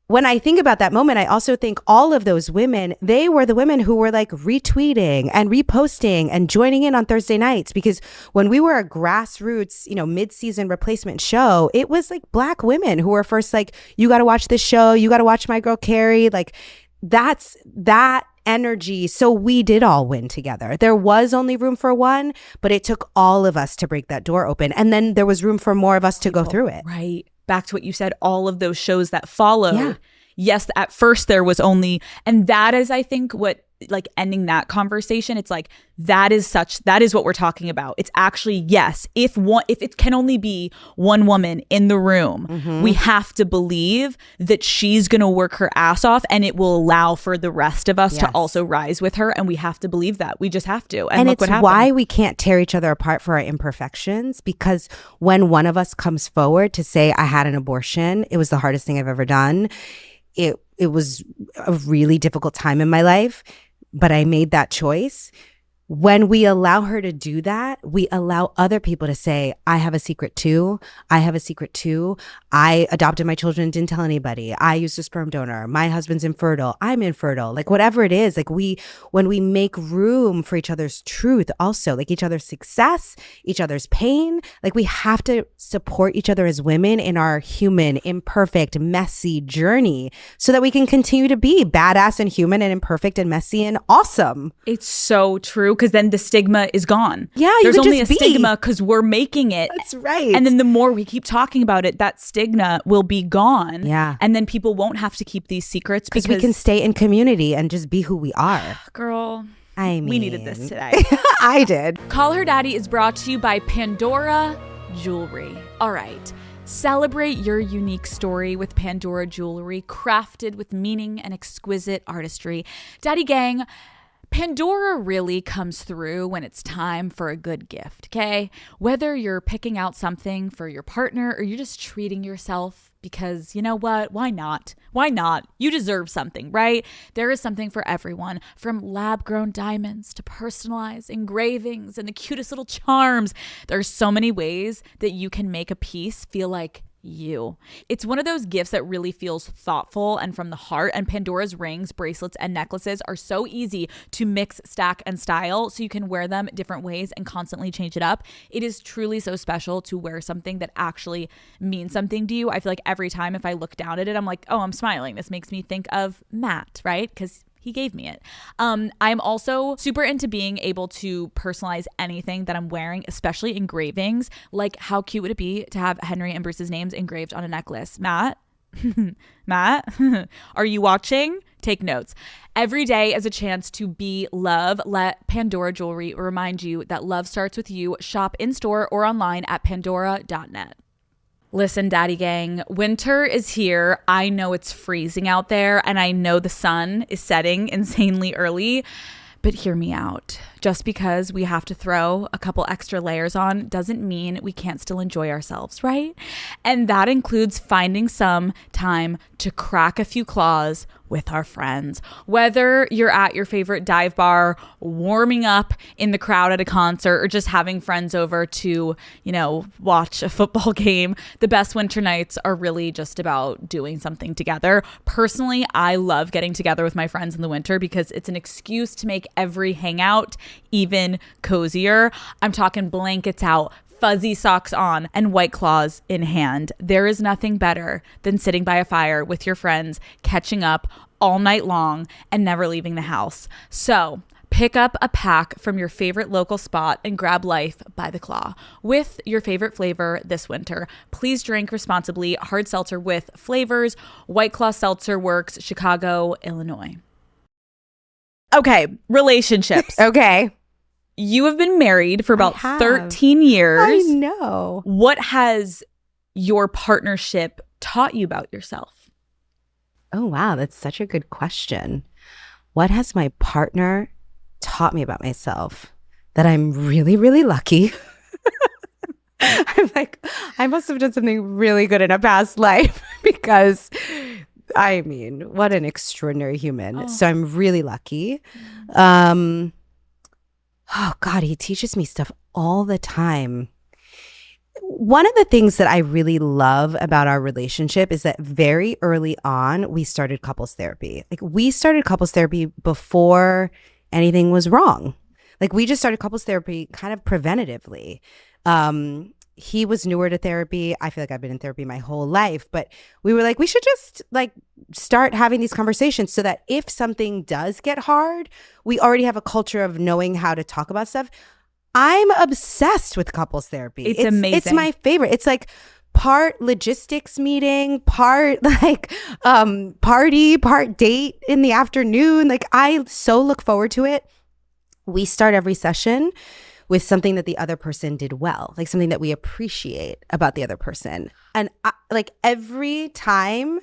when I think about that moment, I also think all of those women, they were the women who were like retweeting and reposting and joining in on Thursday nights, because when we were a grassroots, mid-season replacement show, it was like Black women who were first like, you got to watch this show. You got to watch my girl Kerry. Like, that's that energy. So we did all win together. There was only room for one, but it took all of us to break that door open. And then there was room for more of us to go through it. Right. Back to what you said, all of those shows that followed. Yeah. Yes, at first there was only, and that is, I think, what like ending that conversation, it's like that is what we're talking about. It's actually, yes, if it can only be one woman in the room, we have to believe that she's going to work her ass off, and it will allow for the rest of us to also rise with her, and we have to believe that. We just have to. And look it's what happened. why we can't tear each other apart for our imperfections, because when one of us comes forward to say, I had an abortion, it was the hardest thing I've ever done. It was a really difficult time in my life, but I made that choice. When we allow her to do that, we allow other people to say, I have a secret too. I have a secret too. I adopted my children and didn't tell anybody. I used a sperm donor. My husband's infertile. I'm infertile. Like whatever it is, like when we make room for each other's truth, also like each other's success, each other's pain, like we have to support each other as women in our human, imperfect, messy journey so that we can continue to be badass and human and imperfect and messy and awesome. It's so true. Because then the stigma is gone. Yeah, there's only a stigma because we're making it. That's right. And then the more we keep talking about it, that stigma will be gone. Yeah. And then people won't have to keep these secrets because we can stay in community and just be who we are. Girl, I mean, we needed this today. I did. Call Her Daddy is brought to you by Pandora Jewelry. All right. Celebrate your unique story with Pandora Jewelry, crafted with meaning and exquisite artistry. Daddy Gang, Pandora really comes through when it's time for a good gift, okay? Whether you're picking out something for your partner or you're just treating yourself because, you know what? Why not? Why not? You deserve something, right? There is something for everyone, from lab-grown diamonds to personalized engravings and the cutest little charms. There's so many ways that you can make a piece feel like you. It's one of those gifts that really feels thoughtful and from the heart, and Pandora's rings, bracelets, and necklaces are so easy to mix, stack, and style so you can wear them different ways and constantly change it up. It is truly so special to wear something that actually means something to you. I feel like every time if I look down at it, I'm like, oh, I'm smiling. This makes me think of Matt, right? Because he gave me it. I'm also super into being able to personalize anything that I'm wearing, especially engravings. Like, how cute would it be to have Henry and Bruce's names engraved on a necklace? Matt? Matt? Are you watching? Take notes. Every day is a chance to be love. Let Pandora Jewelry remind you that love starts with you. Shop in store or online at pandora.net. Listen, Daddy Gang, winter is here. I know it's freezing out there, and I know the sun is setting insanely early, but hear me out. Just because we have to throw a couple extra layers on doesn't mean we can't still enjoy ourselves, right? And that includes finding some time to crack a few claws with our friends. Whether you're at your favorite dive bar, warming up in the crowd at a concert, or just having friends over to, watch a football game, the best winter nights are really just about doing something together. Personally, I love getting together with my friends in the winter because it's an excuse to make every hangout even cozier. I'm talking blankets out, fuzzy socks on, and White Claws in hand. There is nothing better than sitting by a fire with your friends, catching up all night long, and never leaving the house. So pick up a pack from your favorite local spot and grab life by the claw with your favorite flavor this winter. Please drink responsibly. Hard seltzer with flavors. White Claw Seltzer Works, Chicago, Illinois. Okay, relationships. Okay. You have been married for about 13 years. I know. What has your partnership taught you about yourself? Oh, wow. That's such a good question. What has my partner taught me about myself? That I'm really, really lucky. I'm like, I must have done something really good in a past life because, I mean, what an extraordinary human. Oh. So I'm really lucky. Oh, God, he teaches me stuff all the time. One of the things that I really love about our relationship is that very early on, we started couples therapy. Like, we started couples therapy before anything was wrong. Like, we just started couples therapy kind of preventatively. He was newer to therapy. I feel like I've been in therapy my whole life, but we were like, we should just start having these conversations so that if something does get hard, we already have a culture of knowing how to talk about stuff. I'm obsessed with couples therapy. It's amazing. It's my favorite. It's like part logistics meeting, part like party, part date in the afternoon. Like I so look forward to it. We start every session with something that the other person did well, like something that we appreciate about the other person. And like every time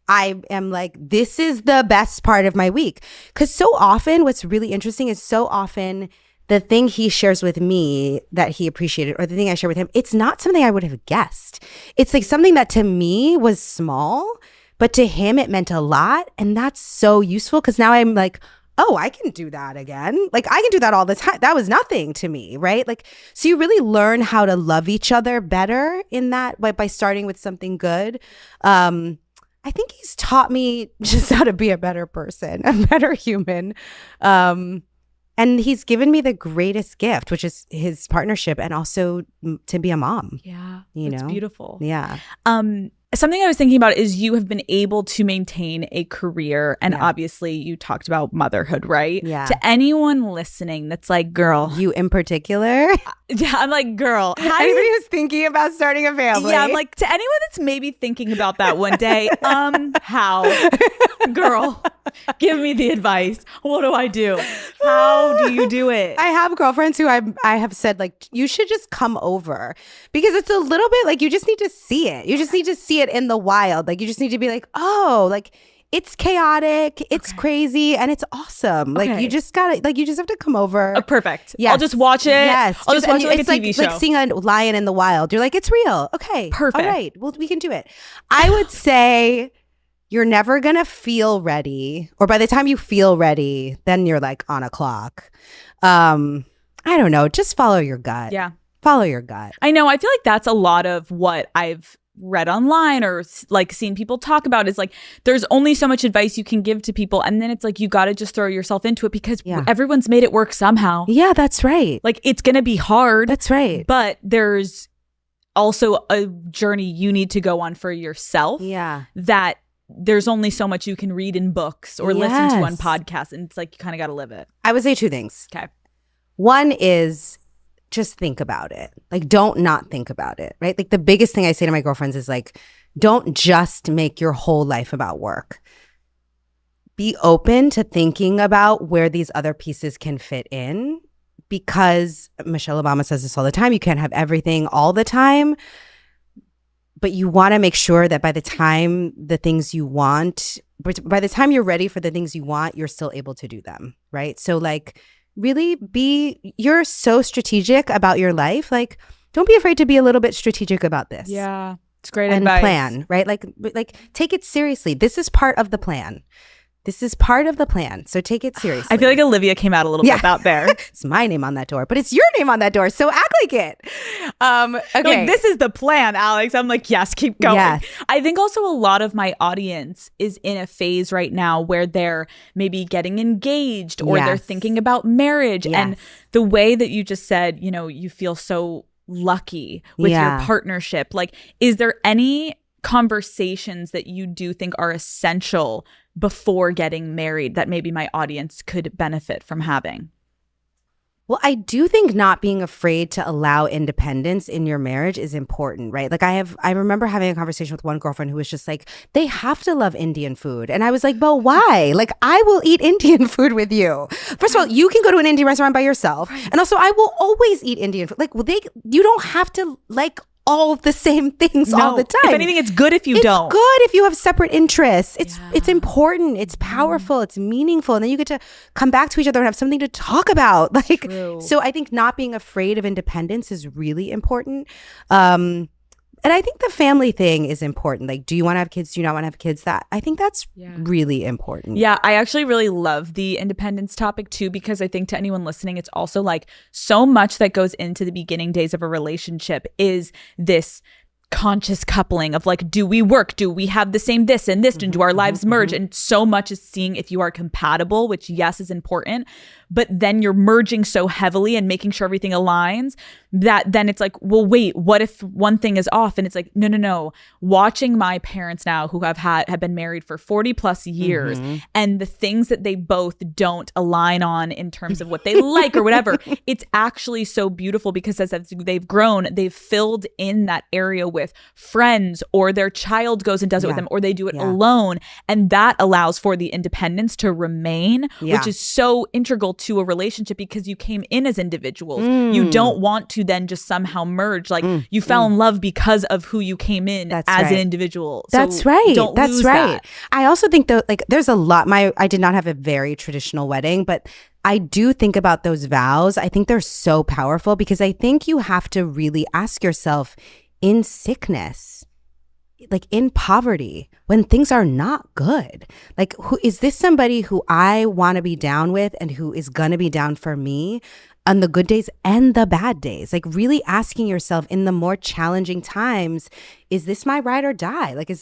I am like, this is the best part of my week. Because so often what's really interesting is so often the thing he shares with me that he appreciated or the thing I share with him, it's not something I would have guessed. It's like something that to me was small, but to him it meant a lot. And that's so useful because now I'm like, oh, I can do that again. Like I can do that all the time. That was nothing to me, right? Like, so you really learn how to love each other better in that by starting with something good. I think he's taught me just how to be a better person, a better human. And he's given me the greatest gift, which is his partnership and also to be a mom. Yeah. You It's know? beautiful. Yeah. Something I was thinking about is you have been able to maintain a career and obviously you talked about motherhood, right? Yeah. To anyone listening that's like, girl. You in particular? Yeah, I'm like, girl. How Anybody who's thinking about starting a family. Yeah, I'm like, to anyone that's maybe thinking about that one day, how? Girl, give me the advice. What do I do? How do you do it? I have girlfriends who I have said like, you should just come over because it's a little bit like you just need to see it. You just need to see it in the wild. Like you just need to be like, oh, like it's chaotic, it's crazy, and it's awesome. Like you just gotta, like you just have to come over. Perfect. Yes. I'll just watch it. Yes. I'll just watch it like a TV show. It's like seeing a lion in the wild. You're like, it's real. Okay. Perfect. All right. Well, we can do it. I would say you're never gonna feel ready, or by the time you feel ready, then you're like on a clock. I don't know. Just follow your gut. Yeah. Follow your gut. I know. I feel like that's a lot of what I've read online or like seen people talk about is like there's only so much advice you can give to people and then it's like you got to just throw yourself into it because everyone's made it work somehow. Yeah, that's right. Like it's gonna be hard. That's right. But there's also a journey you need to go on for yourself. Yeah. That there's only so much you can read in books or listen to on podcasts and it's like you kind of got to live it. I would say two things. Okay. One is just think about it. Like, don't not think about it, right? Like, the biggest thing I say to my girlfriends is like, don't just make your whole life about work. Be open to thinking about where these other pieces can fit in because Michelle Obama says this all the time. You can't have everything all the time, but you want to make sure that by the time the things you want, by the time you're ready for the things you want, you're still able to do them, right? So like, really you're so strategic about your life. Like, don't be afraid to be a little bit strategic about this. Yeah. It's great and advice. Plan, right? Like take it seriously. This is part of the plan. This is part of the plan. So take it seriously. I feel like Olivia came out a little bit out there. It's my name on that door, but it's your name on that door. So act like it. Okay. Like, this is the plan, Alex. I'm like, yes, keep going. Yes. I think also a lot of my audience is in a phase right now where they're maybe getting engaged or they're thinking about marriage. Yes. And the way that you just said, you know, you feel so lucky with your partnership. Like, is there any conversations that you do think are essential before getting married that maybe my audience could benefit from having? Well, I do think not being afraid to allow independence in your marriage is important, right? Like I remember having a conversation with one girlfriend who was just like, they have to love Indian food. And I was like, but why? Like, I will eat Indian food with you. First of all, you can go to an Indian restaurant by yourself. And also, I will always eat Indian food. Like, you don't have to like all the same things all the time. If anything, it's good if you don't. It's good if you have separate interests. It's important. It's powerful. It's meaningful. And then you get to come back to each other and have something to talk about. Like, so I think not being afraid of independence is really important. And I think the family thing is important. Like, do you want to have kids? Do you not want to have kids? I think that's really important. Yeah, I actually really love the independence topic too, because I think to anyone listening, it's also like so much that goes into the beginning days of a relationship is this conscious coupling of like, do we work? Do we have the same this and this? And do our lives merge? And so much is seeing if you are compatible, which yes is important, but then you're merging so heavily and making sure everything aligns that then it's like, well, wait, what if one thing is off? And it's like, no. Watching my parents now who have been married for 40 plus years and the things that they both don't align on in terms of what they like or whatever, it's actually so beautiful because as they've grown, they've filled in that area with friends, or their child goes and does it with them, or they do it Yeah. alone. And that allows for the independence to remain, which is so integral to a relationship because you came in as individuals. You don't want to then just somehow merge. Like you fell in love because of who you came in as an individual. So That's right. Don't That's lose right. that. I also think though, like there's a lot. I did not have a very traditional wedding, but I do think about those vows. I think they're so powerful because I think you have to really ask yourself in sickness, like in poverty, when things are not good, like who is this somebody who I want to be down with and who is going to be down for me on the good days and the bad days? Like really asking yourself in the more challenging times, is this my ride or die? Like,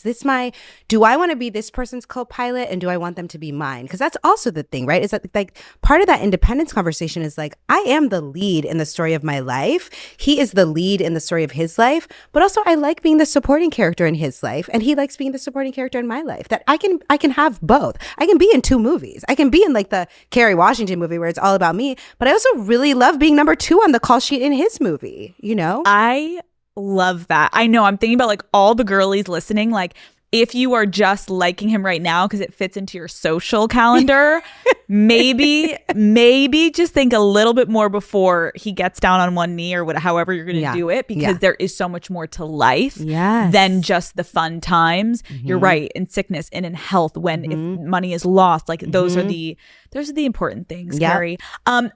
do I want to be this person's co-pilot and do I want them to be mine? Because that's also the thing, right? Is that like part of that independence conversation is like, I am the lead in the story of my life. He is the lead in the story of his life, but also I like being the supporting character in his life and he likes being the supporting character in my life. That I can have both. I can be in 2 movies. I can be in like the Kerry Washington movie where it's all about me, but I also really love being number 2 on the call sheet in his movie, you know? I love that. I know. I'm thinking about like all the girlies listening. Like if you are just liking him right now because it fits into your social calendar, maybe just think a little bit more before he gets down on one knee or however you're going to do it, because there is so much more to life than just the fun times. You're right. In sickness and in health, when if money is lost, like those are the important things, Kerry.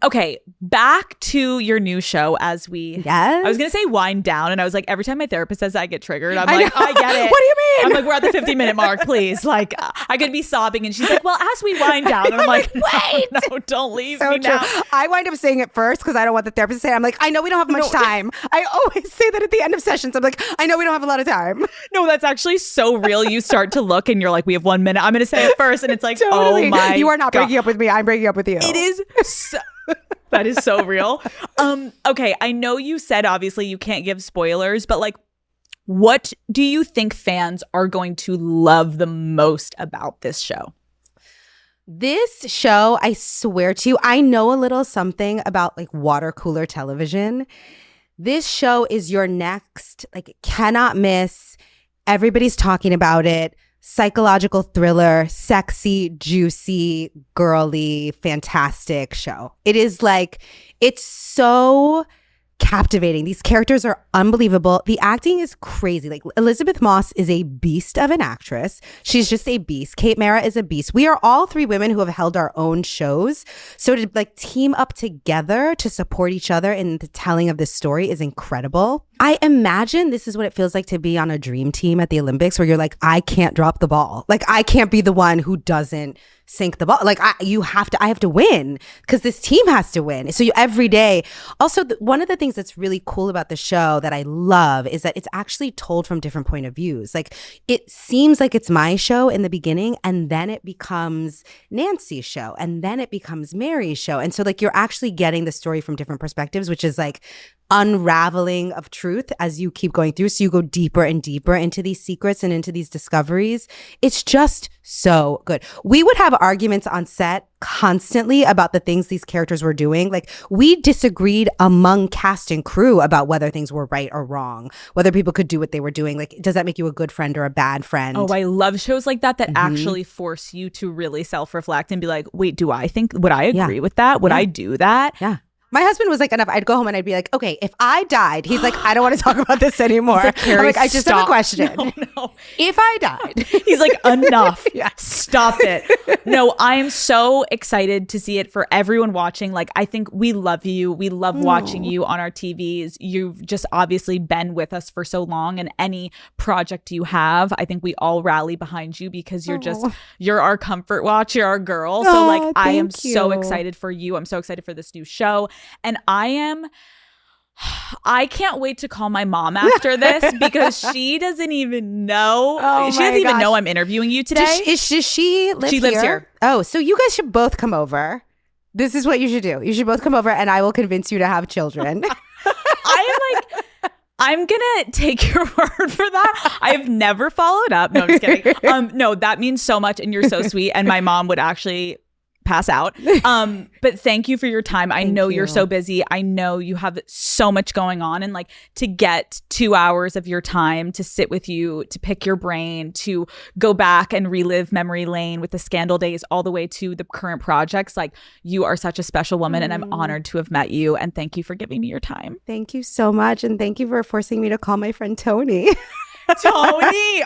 Okay, back to your new show as we I was gonna say wind down, and I was like, every time my therapist says that, I get triggered. I get it. What do you mean? I'm like, we're at the 50-minute mark, please. Like I could be sobbing and she's like, well, as we wind down, and I'm like, wait, no, don't leave me now. I wind up saying it first because I don't want the therapist to say it. I'm like, I know we don't have much time. I always say that at the end of sessions. I'm like, I know we don't have a lot of time. No, that's actually so real. You start to look and you're like, we have 1 minute. I'm going to say it first. And it's like, totally. Oh my You are not God. breaking up with me. I'm breaking up with you. It is so... That is so real. Okay, I know you said obviously you can't give spoilers, but like, what do you think fans are going to love the most about this show? This show, I swear to you, I know a little something about like water cooler television. This show is your next, like, cannot miss. Everybody's talking about it. Psychological thriller, sexy, juicy, girly, fantastic show. It is like, it's so captivating. These characters are unbelievable. The acting is crazy. Like Elizabeth Moss is a beast of an actress. She's just a beast. Kate Mara is a beast. We are all 3 women who have held our own shows. So to like team up together to support each other in the telling of this story is incredible. I imagine this is what it feels like to be on a dream team at the Olympics where you're like, I can't drop the ball. Like I can't be the one who doesn't sink the ball. Like I have to win because this team has to win. So every day. Also, one of the things that's really cool about the show that I love is that it's actually told from different point of views. Like it seems like it's my show in the beginning and then it becomes Nancy's show and then it becomes Mary's show. And so like you're actually getting the story from different perspectives, which is like unraveling of truth as you keep going through. So you go deeper and deeper into these secrets and into these discoveries. It's just so good. We would have arguments on set constantly about the things these characters were doing. Like we disagreed among cast and crew about whether things were right or wrong, whether people could do what they were doing. Like, does that make you a good friend or a bad friend? Oh, I love shows like that actually force you to really self-reflect and be like, wait, would I agree with that? Would I do that? Yeah. My husband was like, enough. I'd go home and I'd be like, okay, if I died, he's like, I don't want to talk about this anymore. Like, I'm like, I just have a question. No. If I died. He's like, enough. Stop it. No, I am so excited to see it for everyone watching. Like, I think we love you. We love watching you on our TVs. You've just obviously been with us for so long, and any project you have, I think we all rally behind you because you're our comfort watch. You're our girl. So like, I am so excited for you. I'm so excited for this new show. And I can't wait to call my mom after this because she doesn't even know. She doesn't even know I'm interviewing you today. Does she live here? She lives here. Oh, so you guys should both come over. This is what you should do. You should both come over and I will convince you to have children. I'm gonna take your word for that. I've never followed up. No, I'm just kidding. No, that means so much and you're so sweet. And my mom would actually pass out. But thank you for your time. I know you're so busy. I know you have so much going on, and like to get 2 hours of your time to sit with you, to pick your brain, to go back and relive memory lane with the Scandal days all the way to the current projects. Like, you are such a special woman, and I'm honored to have met you. And thank you for giving me your time. Thank you so much. And thank you for forcing me to call my friend Tony. Tony,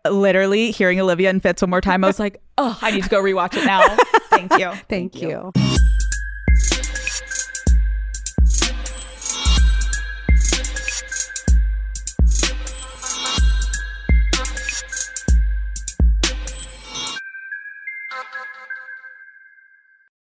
literally hearing Olivia and Fitz one more time, I was like, oh, I need to go rewatch it now. Thank you. Thank you.